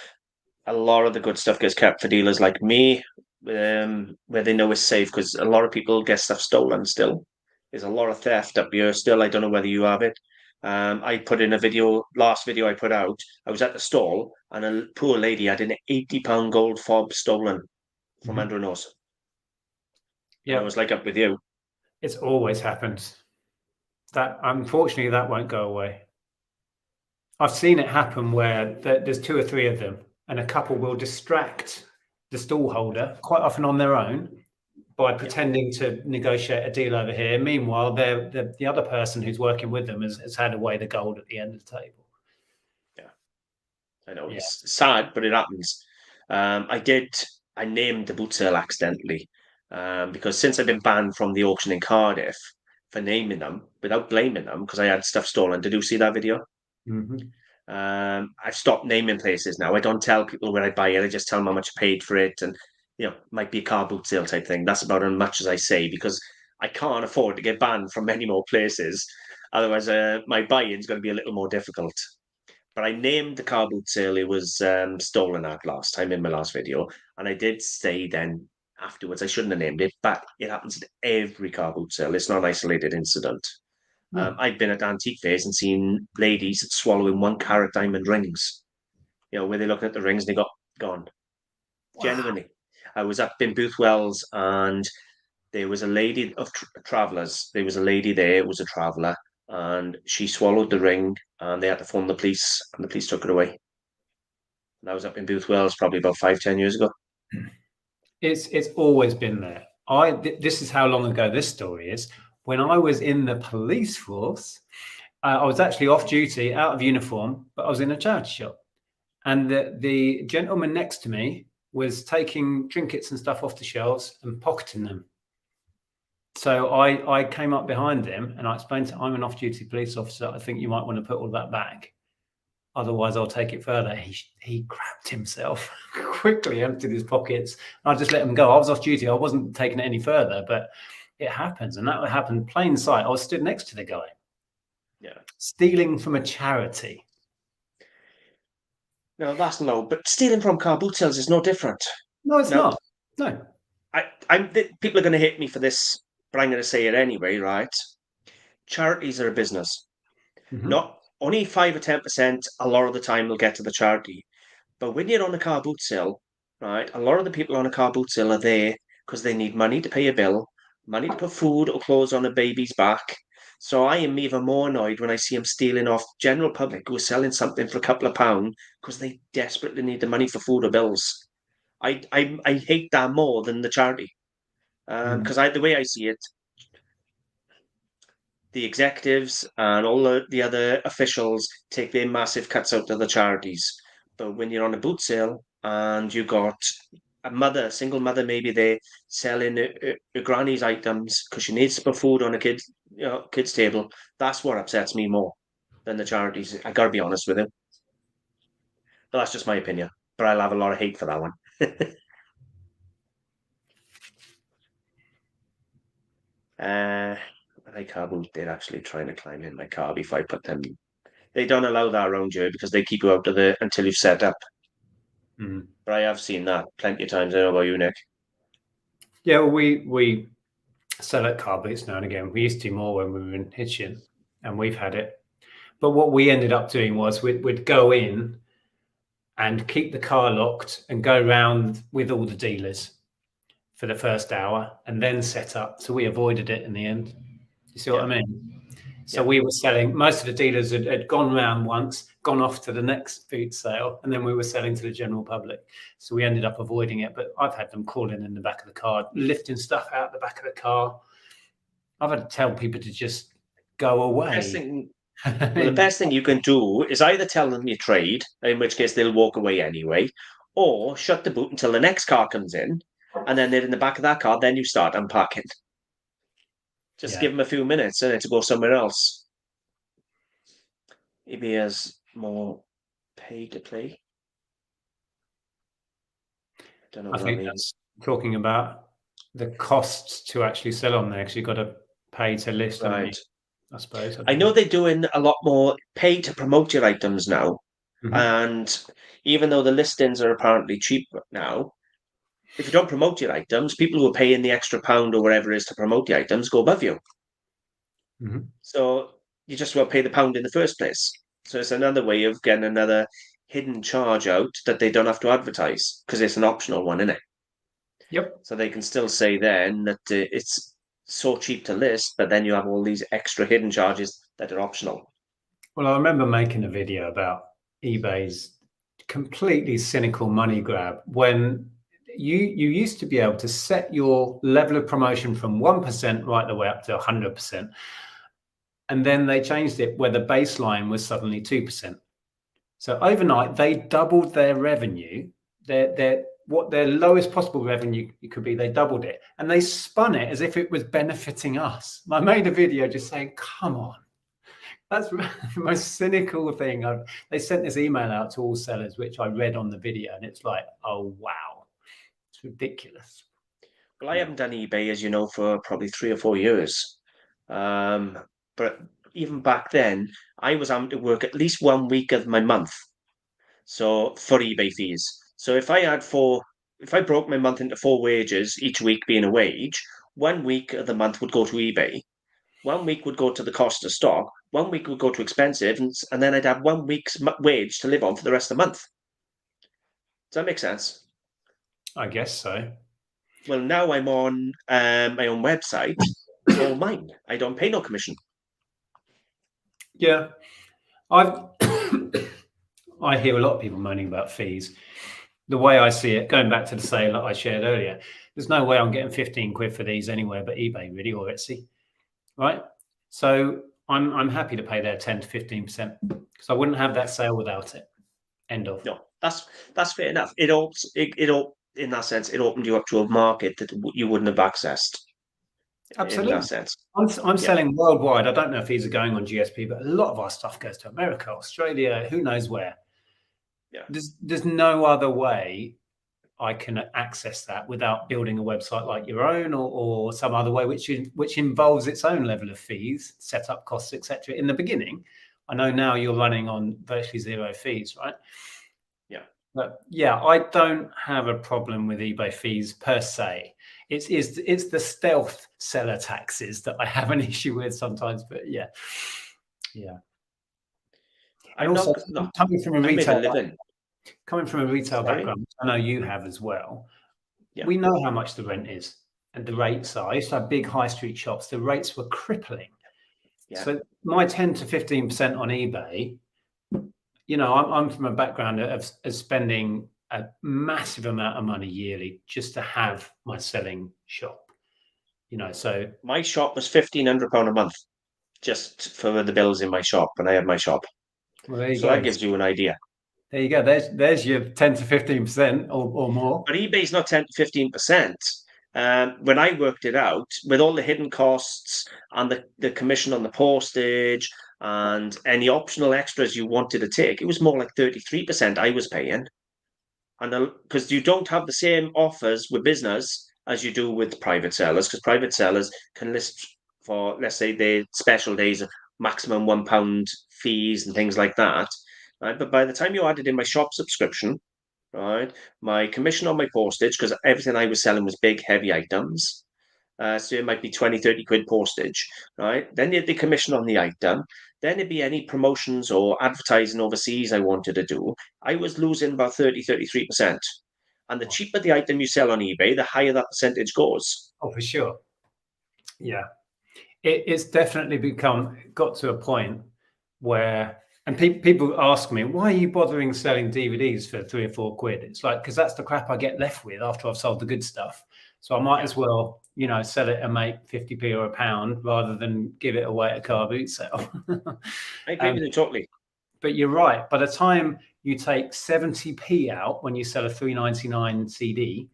A lot of the good stuff gets kept for dealers like me, where they know it's safe because a lot of people get stuff stolen still. There's a lot of theft up here still. I don't know whether you have it. I put in a video, last video I put out. I was at the stall and a poor lady had an £80 gold fob stolen from under her nose. And I Yeah, was like up with you. it's always happened. That, unfortunately, that won't go away. I've seen it happen where there's two or three of them, and a couple will distract the stall holder, quite often on their own, by pretending to negotiate a deal over here. Meanwhile, the other person who's working with them has had away the gold at the end of the table. Yeah, I know. Yeah. It's sad, but it happens. I named the boot sale accidentally because since I've been banned from the auction in Cardiff for naming them without blaming them because I had stuff stolen. Did you see that video? Mm-hmm. I've stopped naming places now. I don't tell people where I buy it. I just tell them how much I paid for it, and might be a car boot sale type thing. That's about as much as I say because I can't afford to get banned from many more places. Otherwise, my buy-in's going to be a little more difficult. But I named the car boot sale it was stolen at last time in my last video, and I did say then afterwards I shouldn't have named it, but it happens at every car boot sale. It's not an isolated incident. No. I've been at antique fairs and seen ladies swallowing 1 carat diamond rings. Where they're looking at the rings and they got gone. Wow. Genuinely. I was up in Boothwells and there was a lady of travellers. There was a lady there, it was a traveller, and she swallowed the ring and they had to phone the police and the police took it away. And I was up in Boothwells probably about 5, 10 years ago. It's always been there. This is how long ago this story is. When I was in the police force, I was actually off duty, out of uniform, but I was in a charity shop. And the gentleman next to me was taking trinkets and stuff off the shelves and pocketing them. So I came up behind him and I explained to him, I'm an off-duty police officer. I think you might want to put all that back. Otherwise, I'll take it further. He grabbed himself, quickly emptied his pockets. And I just let him go. I was off duty. I wasn't taking it any further, but it happens. And that happened plain sight. I was stood next to the guy. Yeah. Stealing from a charity. No, that's no. But stealing from car boot sales is no different. No, it's not. No. People are going to hate me for this, but I'm going to say it anyway, right? Charities are a business. Mm-hmm. Not only 5 or 10%, a lot of the time will get to the charity. But when you're on a car boot sale, right, a lot of the people on a car boot sale are there because they need money to pay a bill, money to put food or clothes on a baby's back. So I am even more annoyed when I see them stealing off general public who are selling something for a couple of pounds because they desperately need the money for food or bills. I hate that more than the charity because the way I see it, the executives and all the other officials take their massive cuts out of the charities. But when you're on a boot sale and you got a mother, single mother, maybe they're selling her granny's items because she needs to put food on a kid's table. That's what upsets me more than the charities. I gotta be honest with you. But that's just my opinion. But I'll have a lot of hate for that one. My car boot did actually trying to climb in my car before I put them. They don't allow that around here because they keep you out of the until you've set up. Mm. But I have seen that plenty of times. I don't know about you, Nic. Yeah, well, we sell at car boots now and again. We used to more when we were in Hitchin, and we've had it. But what we ended up doing was we'd go in and keep the car locked and go around with all the dealers for the first hour and then set up. So we avoided it in the end. You see what I mean? So we were selling, most of the dealers had gone round once, gone off to the next boot sale, and then we were selling to the general public. So we ended up avoiding it. But I've had them crawling in the back of the car, lifting stuff out the back of the car. I've had to tell people to just go away. The best thing you can do is either tell them you trade, in which case they'll walk away anyway, or shut the boot until the next car comes in, and then they're in the back of that car, then you start unpacking. Just give them a few minutes to go somewhere else. Maybe has more pay to play. Don't know what that means. That's talking about the costs to actually sell on there because you've got to pay to list. Right. I suppose. I know they're doing a lot more pay to promote your items now. Mm-hmm. And even though the listings are apparently cheap now, if you don't promote your items, people who are paying the extra pound or whatever it is to promote the items go above you. Mm-hmm. So you just won't pay the pound in the first place. So it's another way of getting another hidden charge out that they don't have to advertise because it's an optional one, isn't it? Yep. So they can still say then that it's so cheap to list, but then you have all these extra hidden charges that are optional. Well, I remember making a video about eBay's completely cynical money grab when you used to be able to set your level of promotion from 1% right the way up to 100%. And then they changed it where the baseline was suddenly 2%. So overnight, they doubled their revenue. What their lowest possible revenue could be, they doubled it. And they spun it as if it was benefiting us. I made a video just saying, come on. That's the most cynical thing. They sent this email out to all sellers, which I read on the video. And it's like, oh, wow. It's ridiculous. Well, I haven't done eBay, as you know, for probably 3 or 4 years. But even back then, I was having to work at least 1 week of my month. So for eBay fees. So if I broke my month into 4 wages, each week being a wage, 1 week of the month would go to eBay. 1 week would go to the cost of stock. 1 week would go to expensive, and then I'd have 1 week's wage to live on for the rest of the month. Does that make sense? I guess so. Well, now I'm on my own website. It's all mine. I don't pay no commission. Yeah. I hear a lot of people moaning about fees. The way I see it, going back to the sale that I shared earlier, there's no way I'm getting 15 quid for these anywhere but eBay, really, or Etsy, right? So I'm happy to pay their 10 to 15% because I wouldn't have that sale without it. End of. No, that's fair enough. It in that sense, it opened you up to a market that you wouldn't have accessed. Absolutely. In that sense. I'm selling worldwide. I don't know if these are going on GSP, but a lot of our stuff goes to America, Australia, who knows where. Yeah. There's no other way I can access that without building a website like your own or some other way, which involves its own level of fees, setup costs, etc. In the beginning, I know now you're running on virtually zero fees, right? Yeah. But yeah, I don't have a problem with eBay fees per se. It's the stealth seller taxes that I have an issue with sometimes. But yeah. And also coming from a retail background, I know you have as well. Yeah. We know how much the rent is and the rates are. I used to have big high street shops. The rates were crippling. Yeah. So my 10 to 15% on eBay, I'm from a background of spending a massive amount of money yearly just to have my selling shop. So my shop was £1,500 a month just for the bills in my shop when I had my shop. Well, there you So go. that gives you an idea. There you go. There's your 10 to 15% or more. But eBay's not 10 to 15%. When I worked it out, with all the hidden costs and the commission on the postage and any optional extras you wanted to take, it was more like 33% I was paying. And because you don't have the same offers with business as you do with private sellers, because private sellers can list for, let's say, the special days of maximum £1 fees and things like that. Right? But by the time you added in my shop subscription, right, my commission on my postage, because everything I was selling was big, heavy items. So it might be 20, 30 quid postage, right? Then you had the commission on the item. Then it'd be any promotions or advertising overseas I wanted to do. I was losing about 30, 33%. And the cheaper the item you sell on eBay, the higher that percentage goes. Oh, for sure. Yeah. It's definitely got to a point where, and people ask me, why are you bothering selling DVDs for 3 or 4 quid? It's like, because that's the crap I get left with after I've sold the good stuff. So I might as well, sell it and make 50p or £1 rather than give it away at a car boot sale. I agree with you totally. But you're right. By the time you take 70p out when you sell a £3.99 CD,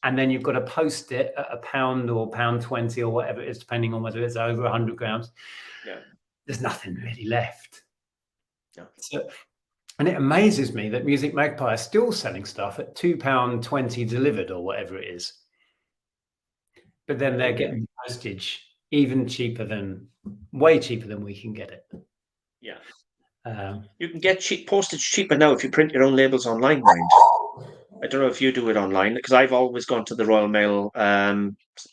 and then you've got to post it at £1 or £1.20 or whatever it is, depending on whether it's over 100 grams. Yeah. There's nothing really left. Yeah. So, and it amazes me that Music Magpie are still selling stuff at £2.20 delivered or whatever it is. But then they're getting postage even way cheaper than we can get it. Yeah. You can get postage cheaper now if you print your own labels online, mind. I don't know if you do it online, because I've always gone to the Royal Mail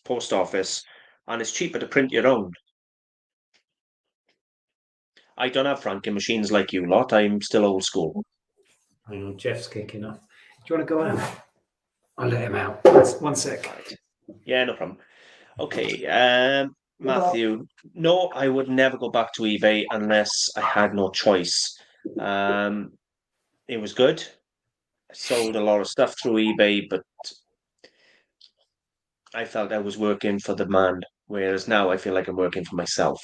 post office, and it's cheaper to print your own. I don't have franking machines like you lot. I'm still old school. I know Jeff's kicking off. Do you want to go out? I'll let him out. One sec. Right. Yeah, no problem. Okay, Matthew. No, I would never go back to eBay unless I had no choice. It was good. I sold a lot of stuff through eBay, but I felt I was working for the man, whereas now I feel like I'm working for myself.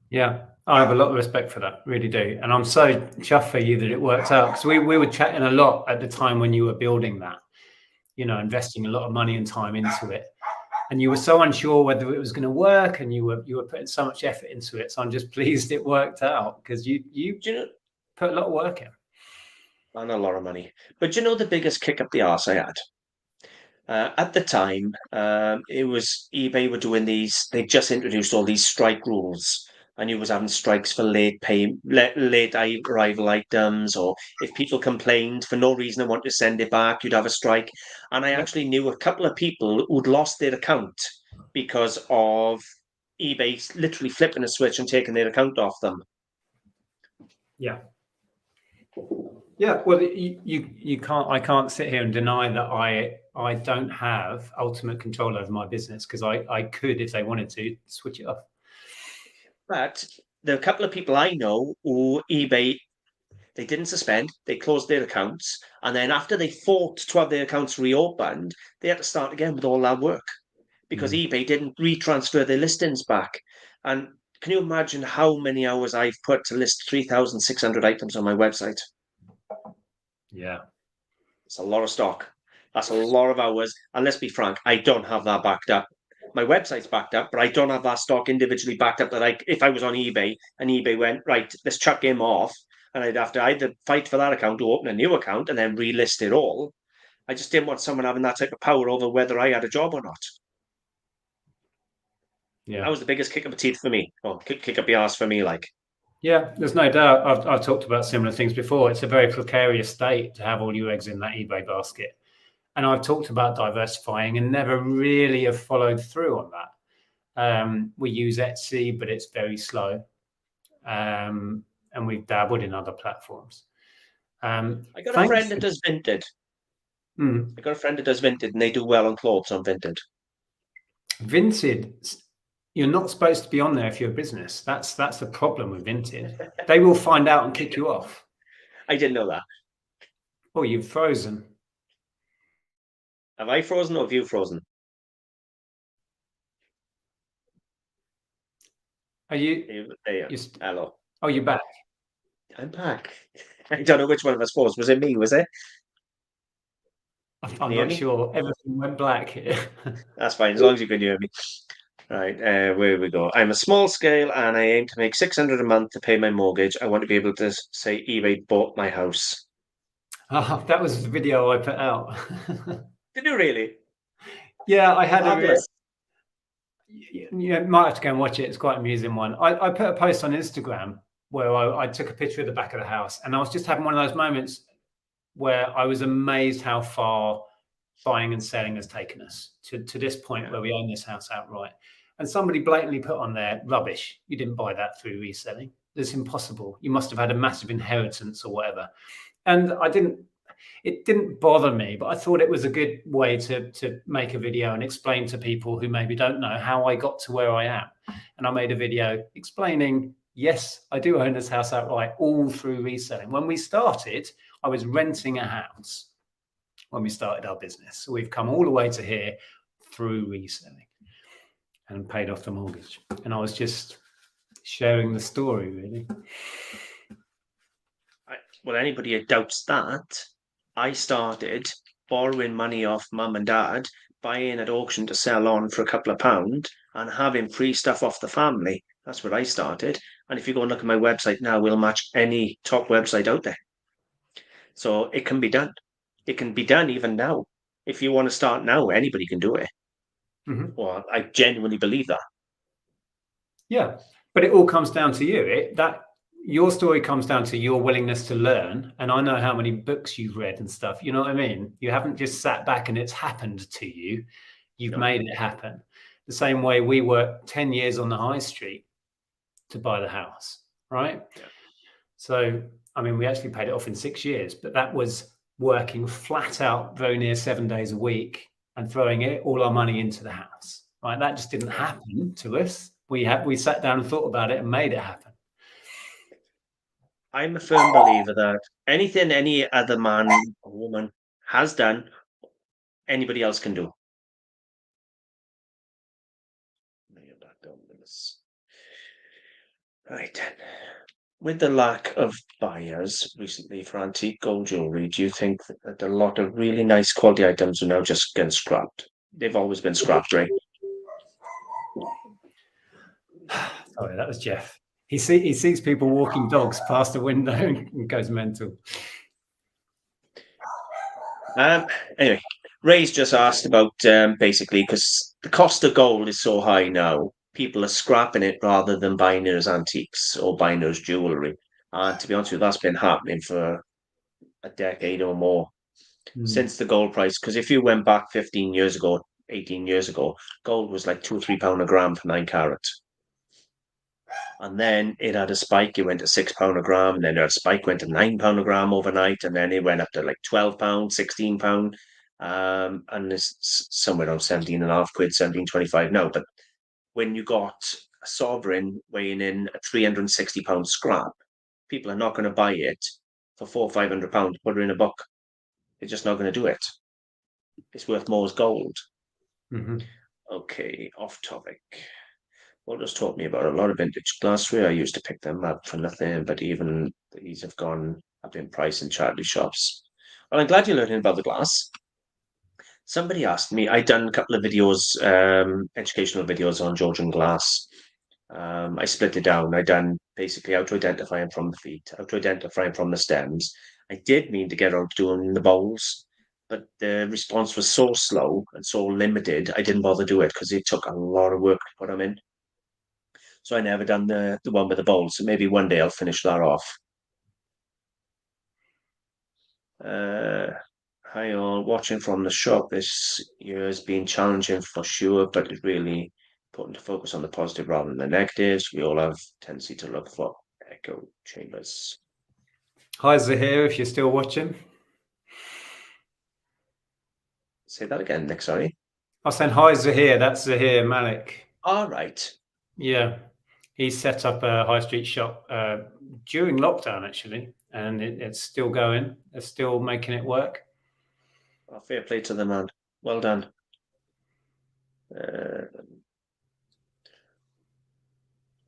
Yeah, I have a lot of respect for that, really do. And I'm so chuffed for you that it worked out, because we were chatting a lot at the time when you were building that, investing a lot of money and time into it. And you were so unsure whether it was going to work, and you were putting so much effort into it. So I'm just pleased it worked out, because you put a lot of work in. And a lot of money. But the biggest kick up the arse I had? At the time, it was eBay were doing these. They just introduced all these strike rules, and you was having strikes for late arrival items, or if people complained for no reason and want to send it back, you'd have a strike. And I actually knew a couple of people who'd lost their account because of eBay literally flipping a switch and taking their account off them. Yeah. Yeah, well, you can't. I can't sit here and deny that I don't have ultimate control over my business, because I could, if they wanted to, switch it off. But there are a couple of people I know who eBay, they didn't suspend, they closed their accounts, and then after they fought to have their accounts reopened, they had to start again with all that work because eBay didn't retransfer their listings back. And can you imagine how many hours I've put to list 3,600 items on my website? Yeah. It's a lot of stock. That's a lot of hours. And let's be frank, I don't have that backed up. My website's backed up, but I don't have that stock individually backed up that if I was on eBay and eBay went, right, let's chuck him off, and I'd have to either fight for that account or open a new account and then relist it all. I just didn't want someone having that type of power over whether I had a job or not. Yeah. That was the biggest kick up the teeth for me. Or kick up the arse for me, like. Yeah, there's no doubt. I've talked about similar things before. It's a very precarious state to have all your eggs in that eBay basket. And I've talked about diversifying and never really have followed through on that. We use Etsy, but it's very slow. And we've dabbled in other platforms. I got a friend that does Vinted. I got a friend that does Vinted, and they do well on clothes on Vinted. Vinted, you're not supposed to be on there if you're a business. That's the problem with Vinted. They will find out and kick you off. I didn't know that. Oh, you've frozen. Have I frozen or have you frozen? Are you? There. You Hello. oh, you're back. I'm back. I don't know which one of us was. Was it me? Was it? Can I'm you hear not me? sure. Everything went black. That's fine, as long as you can hear me. Right, where we go. I'm a small scale and I aim to make 600 a month to pay my mortgage. I want to be able to say eBay bought my house. Oh, that was the video I put out. Did you really? Yeah, I had a. Marvelous. You might have to go and watch it. It's quite an amusing one. I put a post on Instagram where I took a picture of the back of the house, and I was just having one of those moments where I was amazed how far buying and selling has taken us to this point where we own this house outright. And somebody blatantly put on there, rubbish. You didn't buy that through reselling. It's impossible. You must have had a massive inheritance or whatever. And it didn't bother me, but I thought it was a good way to make a video and explain to people who maybe don't know how I got to where I am. And I made a video explaining, yes, I do own this house outright, all through reselling. When we started, I was renting a house when we started our business. So we've come all the way to here through reselling and paid off the mortgage. And I was just sharing the story, really. Well, anybody who doubts that, I started borrowing money off mum and dad, buying at auction to sell on for a couple of pound, and having free stuff off the family. That's where I started. And if you go and look at my website now, we'll match any top website out there. So it can be done. It can be done even now. If you want to start now, anybody can do it. Mm-hmm. Well, I genuinely believe that. Yeah, but it all comes down to you. Your story comes down to your willingness to learn. And I know how many books you've read and stuff. You know what I mean? You haven't just sat back and it's happened to you. You've made it happen. The same way we worked 10 years on the high street to buy the house, right? Yeah. So, I mean, we actually paid it off in 6 years, but that was working flat out very near 7 days a week and throwing all our money into the house, right? That just didn't happen to us. We sat down and thought about it and made it happen. I'm a firm believer that anything any other man or woman has done, anybody else can do. Right then. With the lack of buyers recently for antique gold jewelry, do you think that a lot of really nice quality items are now just getting scrapped? They've always been scrapped, right? Sorry, that was Jeff. He sees people walking dogs past the window and goes mental. Anyway, Ray's just asked about basically because the cost of gold is so high now, people are scrapping it rather than buying it as antiques or buying it as jewelry. And to be honest with you, that's been happening for a decade or more since the gold price. Because if you went back 15 years ago, 18 years ago, gold was like £2 or £3 a gram for 9 carat. And then it had a spike, it went to £6 a gram, and then it had a spike, went to £9 a gram overnight, and then it went up to like £12, £16. And it's somewhere around 17 and a half quid, 17.25 now. But when you got a sovereign weighing in a £360 scrap, people are not going to buy it for £400 or £500 to put it in a book. They're just not going to do it. It's worth more as gold. Okay, off topic. Well, just taught me about a lot of vintage glassware. I used to pick them up for nothing, but even these have gone up in price in charity shops. Well, I'm glad you're learning about the glass. Somebody asked me, I'd done a couple of videos, educational videos on Georgian glass. I split it down. I done basically how to identify them from the feet, how to identify them from the stems. I did mean to get on to doing the bowls, but the response was so slow and so limited, I didn't bother do it because it took a lot of work to put them in. So I never done the one with the bowls. So maybe one day I'll finish that off. Hi all, watching from the shop this year has been challenging for sure, but it's really important to focus on the positive rather than the negatives. We all have tendency to look for echo chambers. Hi Zahir, if you're still watching. Say that again, Nick, sorry. I was saying hi Zahir, that's Zahir Malik. All right. Yeah, he set up a high street shop during lockdown actually, and it's still going. They're still making it work. Well, fair play to the man. Well done.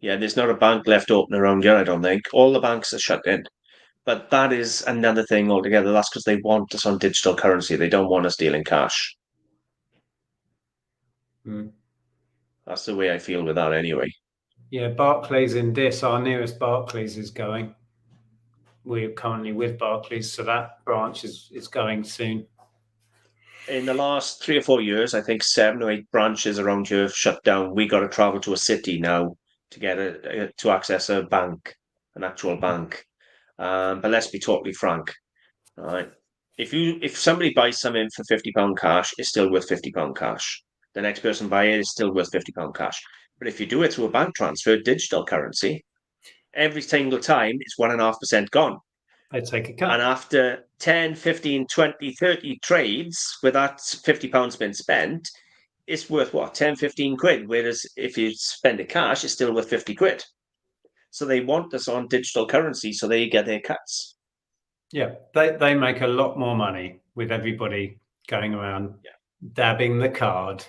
Yeah, there's not a bank left open around here, I don't think. All the banks are shut in. But that is another thing altogether. That's because they want us on digital currency. They don't want us dealing cash. Mm. That's the way I feel with that anyway. Yeah, Barclays in this, our nearest Barclays is going. We're currently with Barclays, so that branch is going soon. In the last 3 or 4 years, I think 7 or 8 branches around here have shut down. We got to travel to a city now to get to access a bank, an actual bank. But let's be totally frank, all right? If somebody buys something for £50 cash, it's still worth £50 cash. The next person buy it is still worth £50 cash. But if you do it through a bank transfer, digital currency, every single time it's 1.5% gone. They take a And cut. after 10, 15, 20, 30 trades with that £50 been spent, it's worth what, 10, 15 quid. Whereas if you spend it cash, it's still worth 50 quid. So they want us on digital currency so they get their cuts. Yeah, they make a lot more money with everybody going around dabbing the card.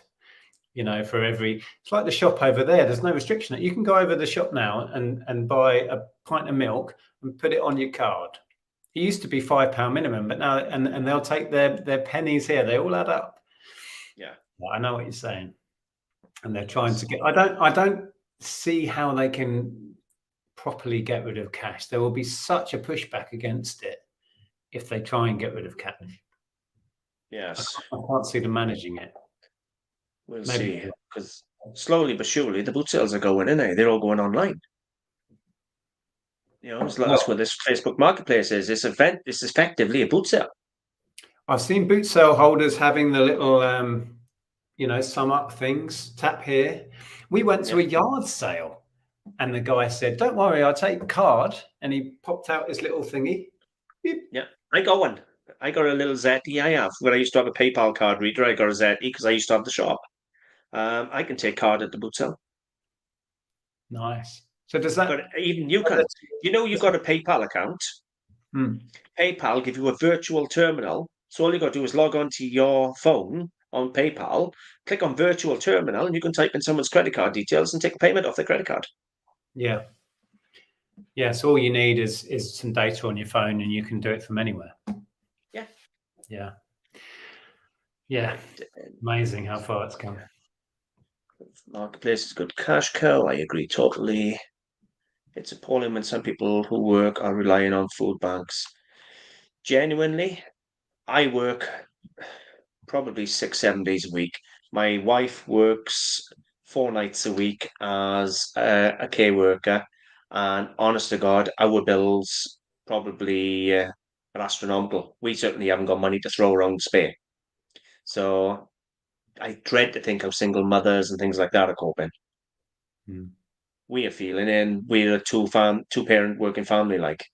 For every, it's like the shop over there. There's no restriction. You can go over the shop now and buy a pint of milk and put it on your card. It used to be £5 minimum, but now and they'll take their pennies here. They all add up. Yeah, I know what you're saying, and they're trying to get. I don't see how they can properly get rid of cash. There will be such a pushback against it if they try and get rid of cash. yes. I can't see them managing it. We'll Maybe. see. Because slowly but surely the boot sales are going in, eh? They're all going online. That's what this Facebook Marketplace is. This event is effectively a boot sale. I've seen boot sale holders having the little, sum up things, tap here. We went to a yard sale and the guy said, "Don't worry, I'll take card." And he popped out his little thingy. Beep. Yeah, I got one. I got a little ZE I have. When I used to have a PayPal card reader, I got a ZE because I used to have the shop. I can take card at the boot sale. Nice. So does that? But even you can. You've got a PayPal account. PayPal give you a virtual terminal. So all you got to do is log on to your phone on PayPal, click on virtual terminal, and you can type in someone's credit card details and take a payment off their credit card. Yeah. Yeah. So all you need is some data on your phone, and you can do it from anywhere. Yeah. Yeah. Yeah. Amazing how far it's come. Marketplace is good cash cow. I agree totally. It's appalling when some people who work are relying on food banks. Genuinely, I work probably 6, 7 days a week. My wife works 4 nights a week as a care worker, and honest to God, our bills probably are astronomical. We certainly haven't got money to throw around to spare. So I dread to think how single mothers and things like that are coping. We are feeling in. We're a two-parent working family, like.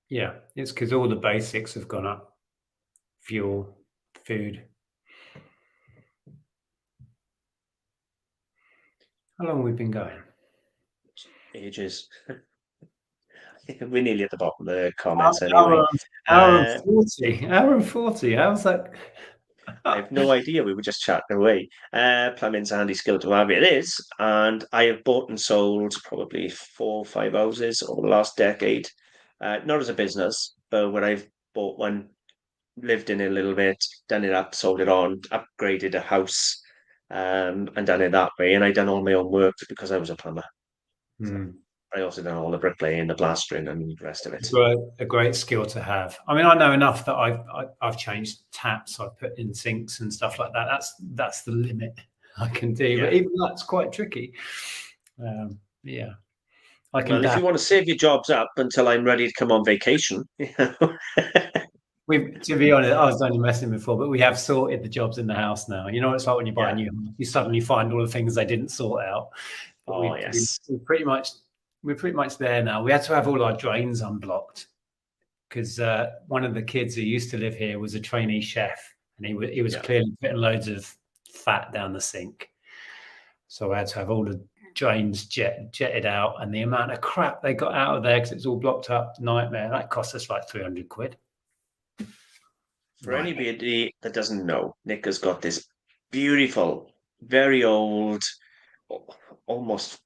Yeah, it's because all the basics have gone up. Fuel, food. How long have we been going? Ages. We're nearly at the bottom of the comments Hour, anyway. hour and 40. Hour and 40. How's that? I have no idea. We were just chatting away. Plumbing's a handy skill to have. It is. And I have bought and sold probably 4 or 5 houses over the last decade. Not as a business, but when I've bought one, lived in it a little bit, done it up, sold it on, upgraded a house, and done it that way. And I done all my own work because I was a plumber. So I also done all the bricklaying, the plastering, and the rest of it. A great skill to have. I mean, I know enough that I've changed taps, I've put in sinks and stuff like that. That's the limit I can do. But even that's quite tricky. Yeah. If you want to save your jobs up until I'm ready to come on vacation, To be honest, I was only messing before, but we have sorted the jobs in the house now. You know what it's like when you buy a new house, you suddenly find all the things they didn't sort out. But we're pretty much there now. We had to have all our drains unblocked because one of the kids who used to live here was a trainee chef, and he was clearly putting loads of fat down the sink. So I had to have all the drains jetted out, and the amount of crap they got out of there because it's all blocked up, nightmare. That cost us like 300 quid. For anybody that doesn't know, Nic has got this beautiful, very old, almost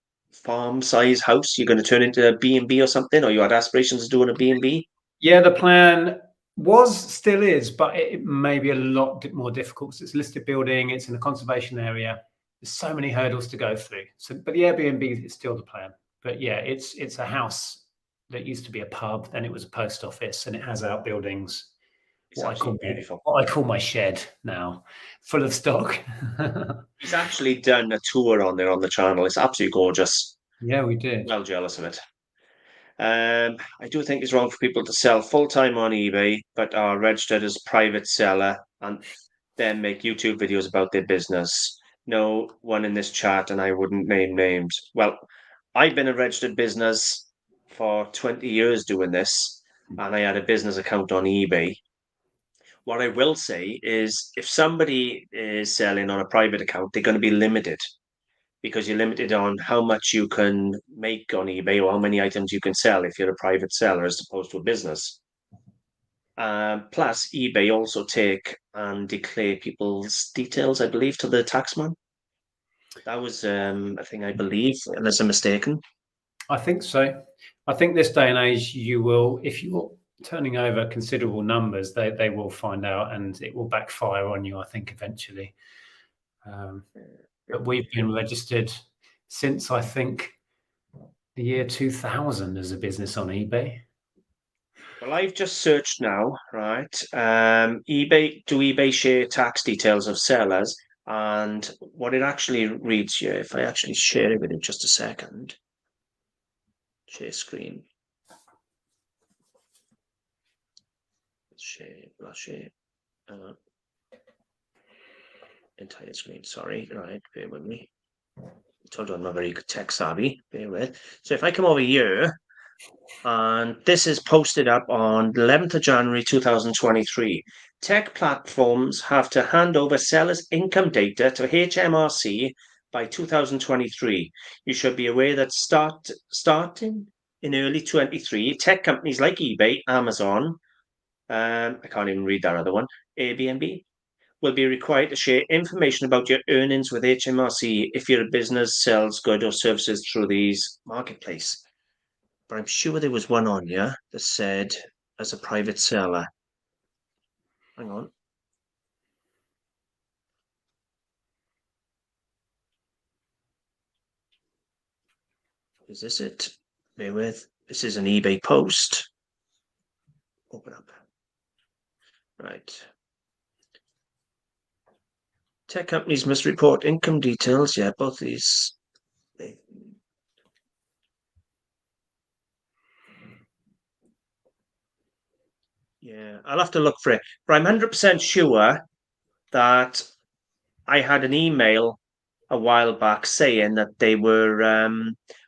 farm size house? You're going to turn into a B&B or something, or you had aspirations of doing a B&B? Yeah, the plan was, still is, but it may be a lot more difficult because it's a listed building, it's in a conservation area. There's so many hurdles to go through. So, but the Airbnb is still the plan. But yeah, it's a house that used to be a pub, then it was a post office, and it has outbuildings. It's absolutely beautiful. What I call my shed now, full of stock. He's actually done a tour on there on the channel. It's absolutely gorgeous. Yeah, we did. Well jealous of it. I do think it's wrong for people to sell full time on eBay, but are registered as a private seller and then make YouTube videos about their business. No one in this chat, and I wouldn't name names. Well, I've been a registered business for 20 years doing this, and I had a business account on eBay. What I will say is if somebody is selling on a private account, they're going to be limited because you're limited on how much you can make on eBay or how many items you can sell if you're a private seller as opposed to a business. Plus, eBay also take and declare people's details, I believe, to the taxman. That was a thing I believe, unless I'm mistaken. I think so. I think this day and age, you will, if you're turning over considerable numbers, they will find out, and it will backfire on you, I think, eventually. But we've been registered since, I think, the year 2000 as a business on eBay. Well, I've just searched now, right? eBay share tax details of sellers? And what it actually reads here, if I actually share it with you just a second, share screen, share, entire screen. Sorry, right, bear with me. I told you I'm not very good tech savvy. Bear with. So if I come over here, and this is posted up on the 11th of January 2023. Tech platforms have to hand over sellers' income data to HMRC by 2023. You should be aware that starting in early 23, tech companies like eBay, Amazon, I can't even read that other one, Airbnb, will be required to share information about your earnings with HMRC if your business sells goods or services through these marketplaces. But I'm sure there was one on here that said as a private seller. Hang on. Is this it? Bear with. This is an eBay post. Open up. Right. Tech companies must report income details. Yeah, both these. Yeah, I'll have to look for it. But I'm 100% sure that I had an email a while back saying that they were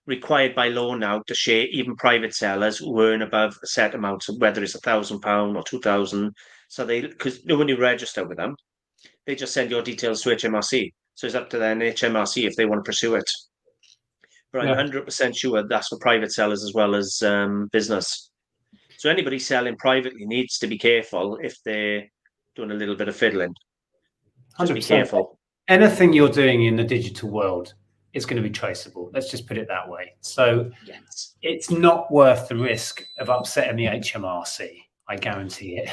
required by law now to share even private sellers who earn above a set amount, whether it's £1,000 or 2,000. So because when you register with them, they just send your details to HMRC. So it's up to then HMRC if they want to pursue it. But I'm 100% sure that's for private sellers as well as business. So anybody selling privately needs to be careful if they're doing a little bit of fiddling. Just 100%. Be careful. Anything you're doing in the digital world is going to be traceable. Let's just put it that way. So yes, it's not worth the risk of upsetting the HMRC. I guarantee it.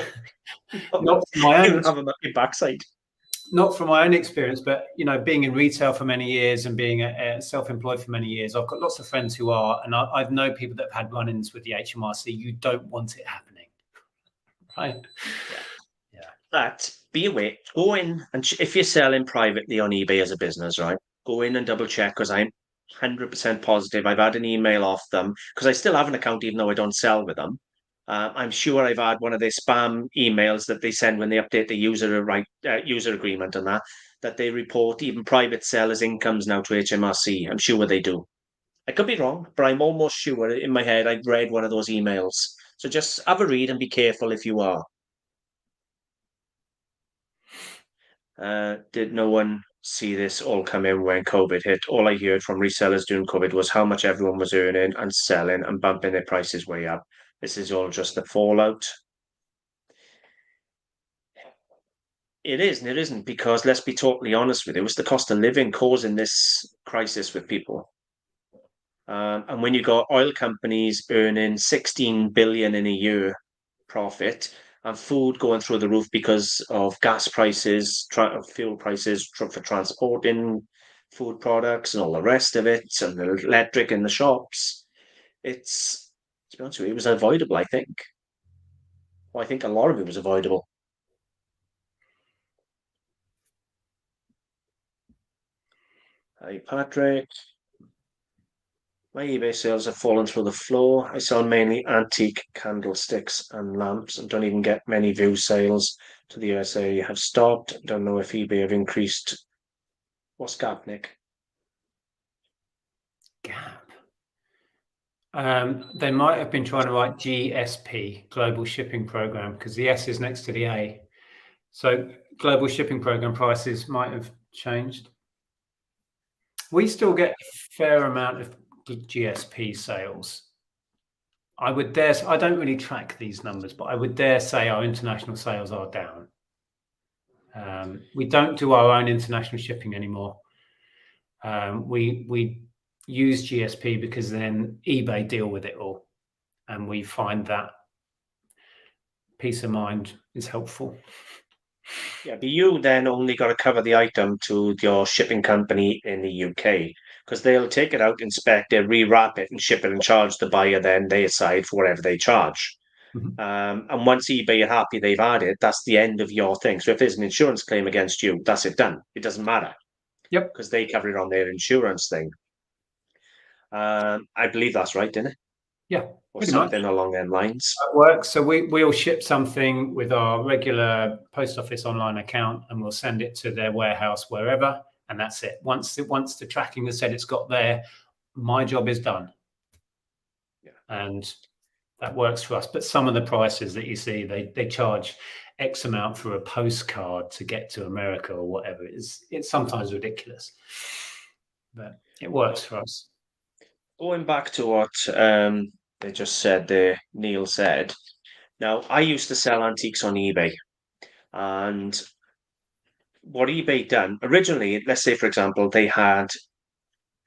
Not from my own. Have them at your backside. Not from my own experience, but being in retail for many years and being self-employed for many years, I've got lots of friends who are, and I've known people that have had run-ins with the HMRC. You don't want it happening, right? Yeah. But be aware. Go in and if you're selling privately on eBay as a business, right? Go in and double check because I'm 100% positive. I've had an email off them because I still have an account even though I don't sell with them. I'm sure I've had one of their spam emails that they send when they update the user agreement and that they report even private sellers' incomes now to HMRC. I'm sure they do. I could be wrong, but I'm almost sure in my head I've read one of those emails. So just have a read and be careful if you are. Did no one see this all come in when COVID hit? All I heard from resellers during COVID was how much everyone was earning and selling and bumping their prices way up. This is all just the fallout. It is and it isn't, because let's be totally honest with you, it's the cost of living causing this crisis with people. And when you got oil companies earning 16 billion in a year profit and food going through the roof because of gas prices, fuel prices for transporting food products and all the rest of it, and the electric in the shops, it's, to be honest with you, it was avoidable, I think. Well, I think a lot of it was avoidable. Hey, Patrick. My eBay sales have fallen through the floor. I sell mainly antique candlesticks and lamps and don't even get many view sales to the USA. Have stopped. Don't know if eBay have increased. What's Gap, Nic? Gap. They might have been trying to write GSP, Global Shipping Program, because the S is next to the A. So Global Shipping Program prices might have changed. We still get a fair amount of GSP sales. I would dare, I don't really track these numbers, but I would dare say our international sales are down. We don't do our own international shipping anymore. We use GSP because then eBay deal with it all, and we find that peace of mind is helpful. Yeah, but you then only got to cover the item to your shipping company in the UK because they'll take it out, inspect it, rewrap it, and ship it and charge the buyer. Then they decide for whatever they charge. And once eBay are happy they've had it, that's the end of your thing. So if there's an insurance claim against you, that's it done. It doesn't matter. Yep. Because they cover it on their insurance thing. I believe that's right, isn't it? Yeah. Or something along them lines. That works. So we'll ship something with our regular post office online account and we'll send it to their warehouse wherever, and that's it. Once the tracking has said it's got there, my job is done. Yeah. And that works for us. But some of the prices that you see, they charge X amount for a postcard to get to America or whatever. It's sometimes ridiculous. But it works for us. Going back to what they just said there, Neil said. Now, I used to sell antiques on eBay. And what eBay done originally, let's say, for example, they had,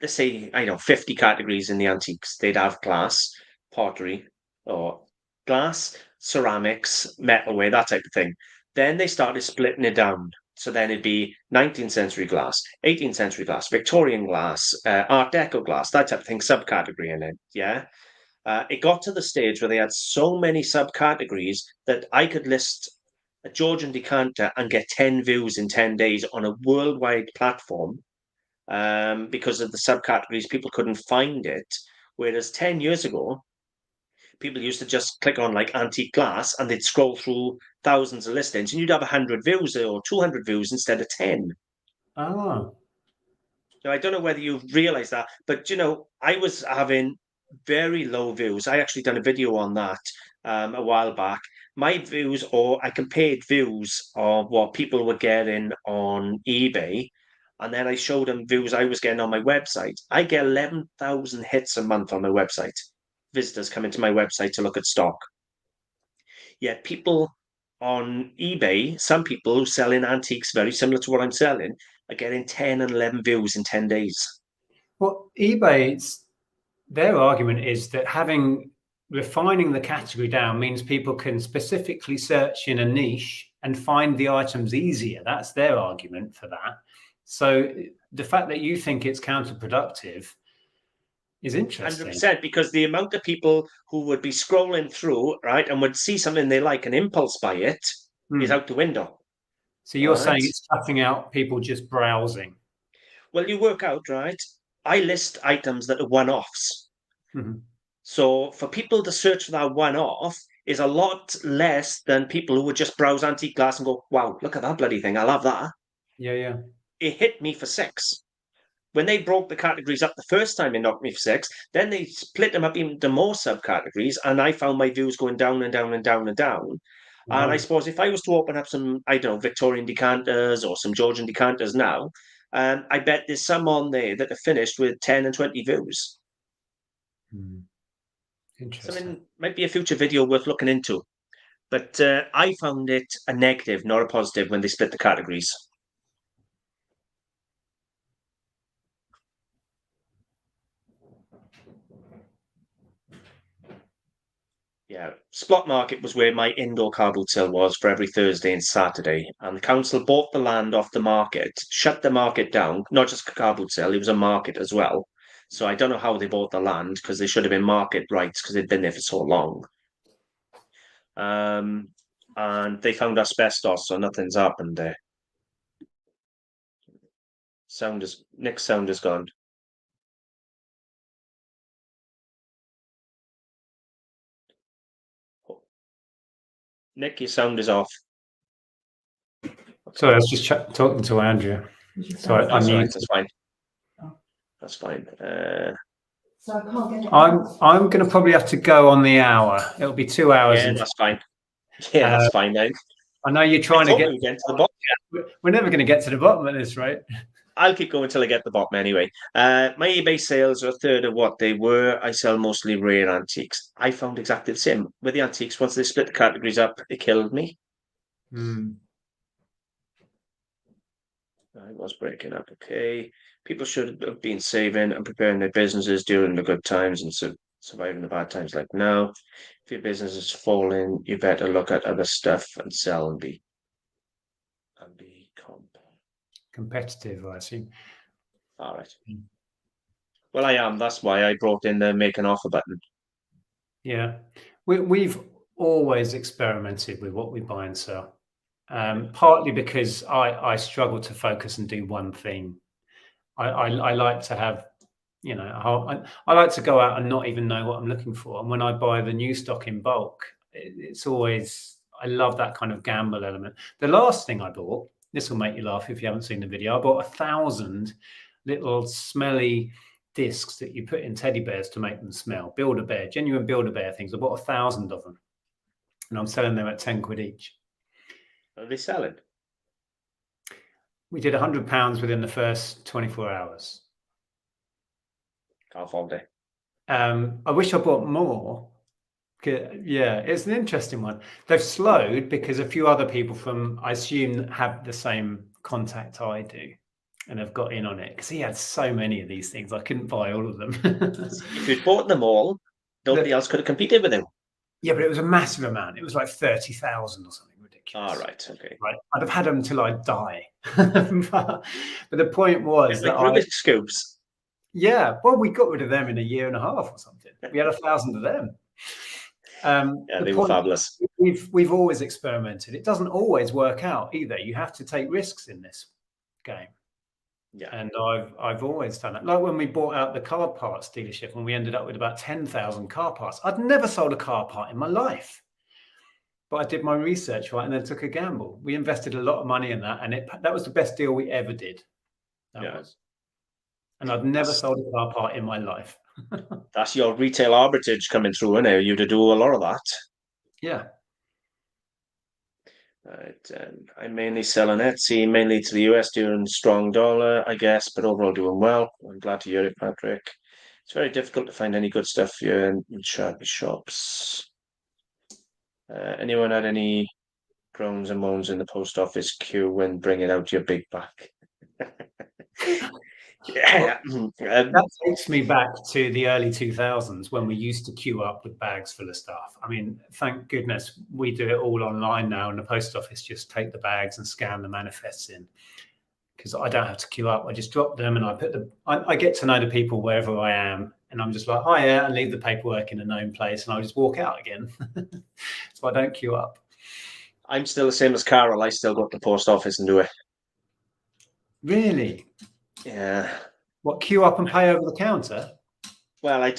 let's say, I know, 50 categories in the antiques. They'd have glass, pottery, or glass, ceramics, metalware, that type of thing. Then they started splitting it down. So then it'd be 19th century glass, 18th century glass, Victorian glass, Art Deco glass, that type of thing, subcategory in it. Yeah. It got to the stage where they had so many subcategories that I could list a Georgian decanter and get 10 views in 10 days on a worldwide platform because of the subcategories. People couldn't find it. Whereas 10 years ago, people used to just click on like antique glass and they'd scroll through thousands of listings and you'd have 100 views or 200 views instead of 10. Oh. So I don't know whether you've realized that, but I was having very low views. I actually done a video on that a while back. My views, or I compared views of what people were getting on eBay, and then I showed them views I was getting on my website. I get 11,000 hits a month on my website. Visitors come into my website to look at stock. Yet people on eBay, some people selling antiques very similar to what I'm selling, are getting 10 and 11 views in 10 days. Well, eBay's their argument is that refining the category down means people can specifically search in a niche and find the items easier. That's their argument for that. So the fact that you think it's counterproductive is interesting. 100%, because the amount of people who would be scrolling through, right, and would see something they like and impulse buy it is out the window. So you're saying it's cutting out people just browsing? Well, you work out, right? I list items that are one-offs. So for people to search for that one-off is a lot less than people who would just browse antique glass and go, wow, look at that bloody thing. I love that. Yeah. It hit me for 6. When they broke the categories up the first time, it knocked me for 6. Then they split them up into more subcategories, and I found my views going down and down and down and down. Wow. And I suppose if I was to open up some, I don't know, Victorian decanters or some Georgian decanters now, I bet there's some on there that are finished with 10 and 20 views. Interesting. Something might be a future video worth looking into. But I found it a negative, not a positive, when they split the categories. Yeah, Spot Market was where my indoor car boot sale was for every Thursday and Saturday, and the council bought the land off the market, shut the market down. Not just a car boot sale; it was a market as well. So I don't know how they bought the land because they should have been market rights because they'd been there for so long. Um, and they found asbestos, so nothing's happened there. Nick's sound is gone. Nick, your sound is off. Sorry, I was just talking to Andrea. So That's all right. That's fine. That's fine. So I can't get it. I'm going to probably have to go on the hour. It'll be 2 hours. Yeah, that's fine. Yeah, that's fine then. I know you're trying to get to the bottom. We're never going to get to the bottom of this, right? I'll keep going until I get to the bottom anyway. My eBay sales are a third of what they were. I sell mostly rare antiques. I found exactly the same with the antiques. Once they split the categories up, it killed me. I was breaking up. Okay. People should have been saving and preparing their businesses during the good times and surviving the bad times like now. If your business is falling, you better look at other stuff and sell and be competitive, I assume. All right. Well, I am. That's why I brought in the make an offer button. Yeah. We've always experimented with what we buy and sell. Partly because I struggle to focus and do one thing. I like to have, I like to go out and not even know what I'm looking for. And when I buy the new stock in bulk, it's always, I love that kind of gamble element. The last thing I bought, this will make you laugh if you haven't seen the video, I bought 1,000 little smelly discs that you put in teddy bears to make them smell. Build-A-Bear, genuine Build-A-Bear things. I bought 1,000 of them and I'm selling them at 10 quid each. Are they selling? We did £100 within the first 24 hours. Can't fault it. I wish I bought more. Yeah, it's an interesting one. They've slowed because a few other people from, I assume, have the same contact I do and have got in on it because he had so many of these things. I couldn't buy all of them. If you'd bought them all, nobody else could have competed with him. Yeah, but it was a massive amount. It was like 30,000 or something ridiculous. All right, okay. Right, I'd have had them till I die. but the point was like Rubik's Cubes. Yeah, well, we got rid of them in a year and a half or something. We had 1,000 of them. Yeah, they were fabulous. We've always experimented. It doesn't always work out either. You have to take risks in this game. Yeah, and I've always done it. Like when we bought out the car parts dealership, and we ended up with about 10,000 car parts. I'd never sold a car part in my life, but I did my research right and then took a gamble. We invested a lot of money in that, and that was the best deal we ever did. That was. And I've never sold a car part in my life. That's your retail arbitrage coming through, innit? You to do a lot of that. Yeah. Right. I mainly sell on Etsy, mainly to the US during strong dollar, I guess, but overall doing well. I'm glad to hear it, Patrick. It's very difficult to find any good stuff here in shabby shops. Anyone had any groans and moans in the post office queue when bringing out your big bag? Yeah, that takes me back to the early 2000s when we used to queue up with bags full of stuff. I mean, thank goodness we do it all online now, and the post office just take the bags and scan the manifests in, because I don't have to queue up. I just drop them and I get to know the people wherever I am, and I'm just like, hiya, and leave the paperwork in a known place, and I'll just walk out again. So I don't queue up. I'm still the same as Carol. I still go to the post office and do it. Really? Yeah. What, queue up and pay over the counter? Well,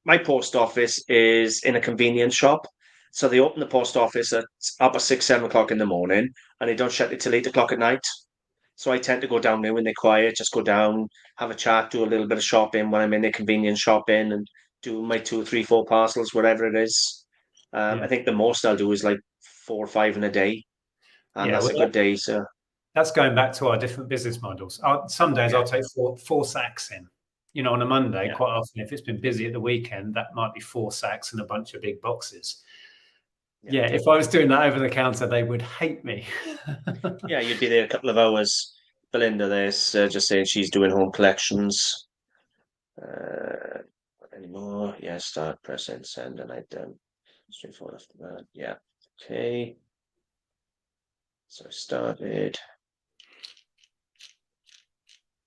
my post office is in a convenience shop. So they open the post office up at 6, 7 o'clock in the morning, and they don't shut it till 8 o'clock at night. So I tend to go down there when they're quiet, just go down, have a chat, do a little bit of shopping when I'm in the convenience shopping, and do my 2, 3, 4 parcels, whatever it is. I think the most I'll do is like 4 or 5 in a day. And that's a good day. So that's going back to our different business models. Some days I'll take four sacks in. On a Monday, quite often, if it's been busy at the weekend, that might be 4 sacks and a bunch of big boxes. Yeah, if I was doing that over the counter, they would hate me. Yeah, you'd be there a couple of hours. Belinda there's just saying she's doing home collections. anymore. Yeah, start, press and send, and I'd straightforward after that. Yeah. Okay. So I started.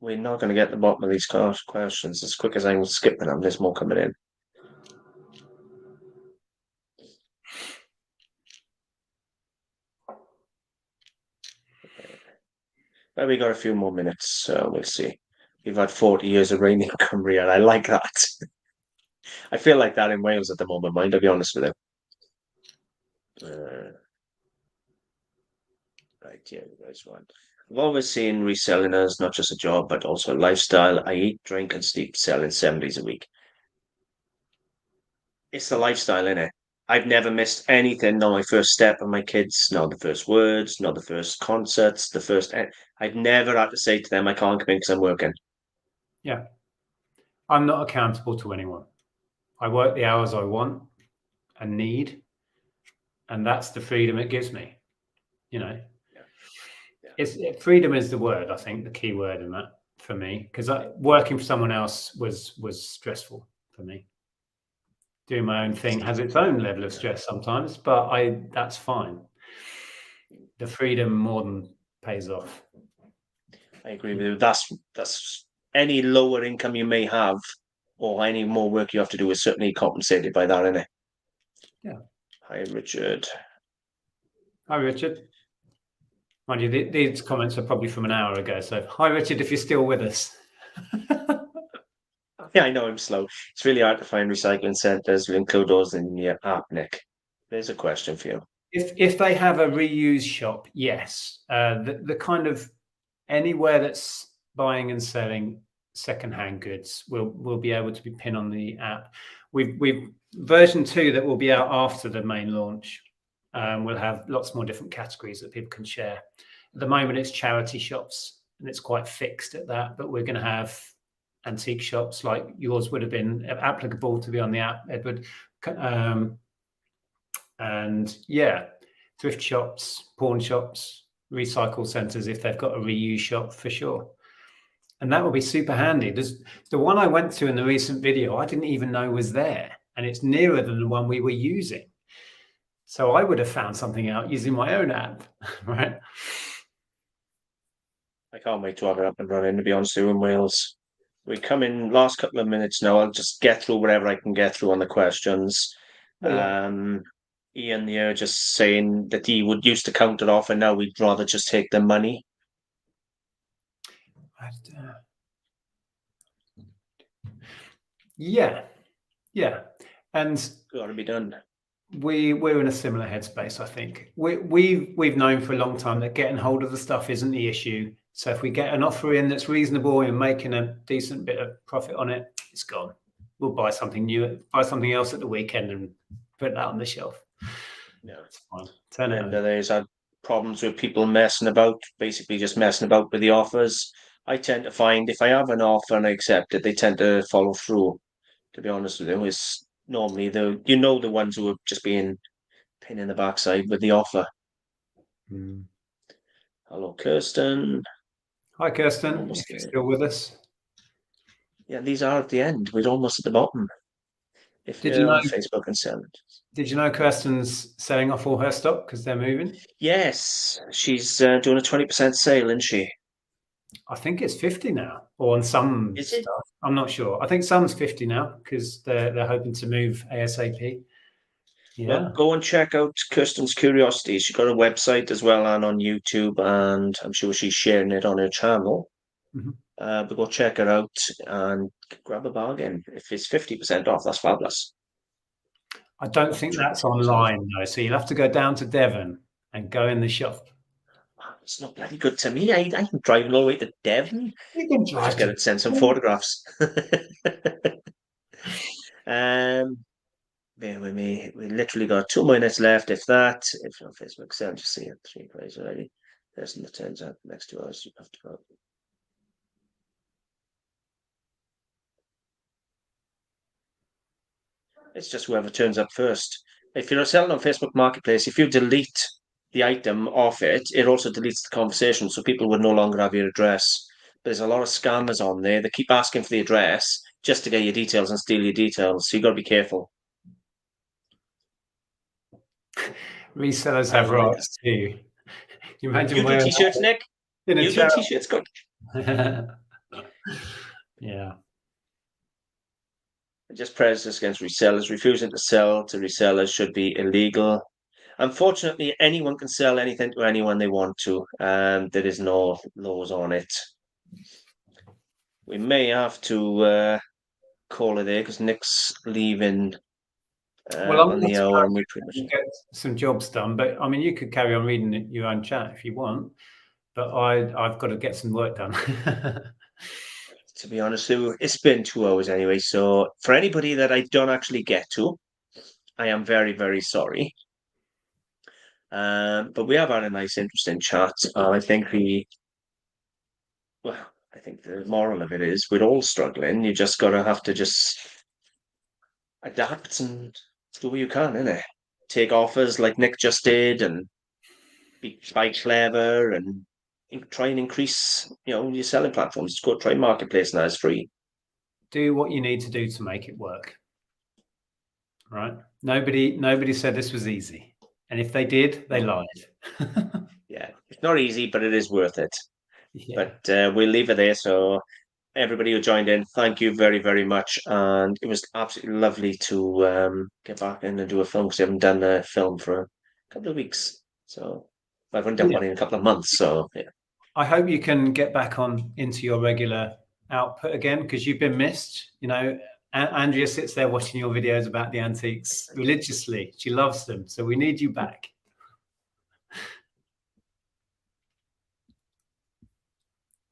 We're not going to get to the bottom of these questions as quick as I'm skipping them. There's more coming in. Well, we got a few more minutes, so we'll see. We've had 40 years of reign in Cumbria, and I like that. I feel like that in Wales at the moment, mind, I'll be honest with you. Right, yeah, there's one. I've always seen reselling as not just a job, but also a lifestyle. I eat, drink, and sleep selling 7 days a week. It's the lifestyle, innit? I've never missed anything. Not my first step of my kids, not the first words, not the first concerts, the first. I've never had to say to them, I can't come in because I'm working. Yeah. I'm not accountable to anyone. I work the hours I want and need, and that's the freedom it gives me. Yeah. Freedom is the word, I think, the key word in that for me, because working for someone else was stressful for me. Doing my own thing has its own level of stress sometimes, but that's fine. The freedom more than pays off. I agree with you. That's any lower income you may have, or any more work you have to do, is certainly compensated by that, isn't it? Yeah. Hi, Richard. Hi, Richard. Mind you, these comments are probably from an hour ago. So, hi, Richard, if you're still with us. Yeah, I know I'm slow. It's really hard to find recycling centres. We include those in your app, Nic. There's a question for you. If they have a reuse shop, yes. The kind of anywhere that's buying and selling secondhand goods will be able to be pinned on the app. We've version 2 that will be out after the main launch. We'll have lots more different categories that people can share. At the moment, it's charity shops, and it's quite fixed at that. But we're going to have antique shops like yours would have been applicable to be on the app, Edward. And yeah, thrift shops, pawn shops, recycle centres if they've got a reuse shop for sure. And that will be super handy. There's the one I went to in the recent video, I didn't even know was there, and it's nearer than the one we were using. So I would have found something out using my own app, right? I can't wait to have it up and running, to be honest with you, in Wales. We come in last couple of minutes now. I'll just get through whatever I can get through on the questions. Ian here just saying that he would used to count it off, and now we'd rather just take the money. Yeah, and got to be done. We're in a similar headspace, I think. We've known for a long time that getting hold of the stuff isn't the issue. So if we get an offer in that's reasonable and making a decent bit of profit on it, it's gone. We'll buy something new, buy something else at the weekend and put that on the shelf. No, it's fine. Turn it over. There's had problems with people messing about, basically just messing about with the offers. I tend to find if I have an offer and I accept it, they tend to follow through. To be honest with you, it's normally the ones who are just being pin in the backside with the offer. Hello, Kirsten. Hi, Kirsten. If you're still with us. Yeah, these are at the end. We're almost at the bottom. If did you know on Facebook and sell it. Did you know Kirsten's selling off all her stock because they're moving? Yes, she's doing a 20% sale, isn't she? I think it's 50 now, or on some stuff. I'm not sure. I think some's 50 now because they're hoping to move ASAP. Yeah. Well, go and check out Kirsten's Curiosities. She's got a website as well and on YouTube, and I'm sure she's sharing it on her channel. But go check her out and grab a bargain. If it's 50% off, that's fabulous. I don't think that's online though, so you'll have to go down to Devon and go in the shop. It's not bloody good to me. I'm driving all the way to Devon. You can drive. Just get it, send some photographs. Bear with me. We literally got 2 minutes left, if that. If you're on Facebook, send just see it. 3 plays already. Person that turns up next 2 hours, you have to go. It's just whoever turns up first. If you're selling on Facebook Marketplace, if you delete the item off it, it also deletes the conversation, so people would no longer have your address. But there's a lot of scammers on there that keep asking for the address, just to get your details and steal your details. So you got to be careful. Resellers have rights too. You imagine You do wearing t-shirts, Nic? in a You do t-shirts, good. Yeah. Just prejudice against resellers. Refusing to sell to resellers should be illegal. Unfortunately, anyone can sell anything to anyone they want to. There is no laws on it. We may have to call it there because Nic's leaving Well, on the hour, and we pretty much get some jobs done. But I mean, you could carry on reading your own chat if you want. But I've got to get some work done. To be honest with you, it's been 2 hours anyway. So for anybody that I don't actually get to, I am very, very sorry. But we have had a nice, interesting chat. I think I think the moral of it is we're all struggling. You just have to just adapt and do what you can, innit? Take offers like Nic just did, and be clever, and try and increase, your selling platforms. Go try Marketplace now; it's free. Do what you need to do to make it work. Right? Nobody said this was easy, and if they did, they lied. Yeah, it's not easy, but it is worth it. Yeah. But we'll leave it there. So everybody who joined in, thank you very, very much. And it was absolutely lovely to get back in and do a film, because I haven't done a film for a couple of weeks. So I haven't done one in a couple of months. So yeah. I hope you can get back into your regular output again, because you've been missed. Andrea sits there watching your videos about the antiques religiously. She loves them. So we need you back.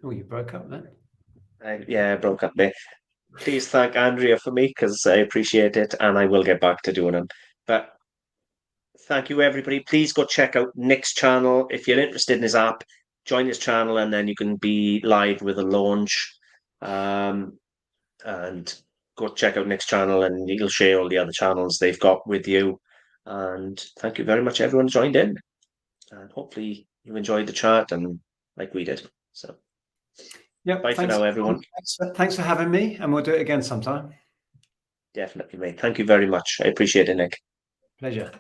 Oh, you broke up then? Yeah, I broke up there. Please thank Andrea for me, because I appreciate it, and I will get back to doing them. But thank you, everybody. Please go check out Nic's channel. If you're interested in his app, join his channel, and then you can be live with a launch. And go check out Nic's channel, and he'll share all the other channels they've got with you. And thank you very much, everyone who joined in. And hopefully you enjoyed the chat, and like we did. So yeah, bye for now, everyone. Thanks for having me, and we'll do it again sometime. Definitely, mate. Thank you very much. I appreciate it, Nic. Pleasure.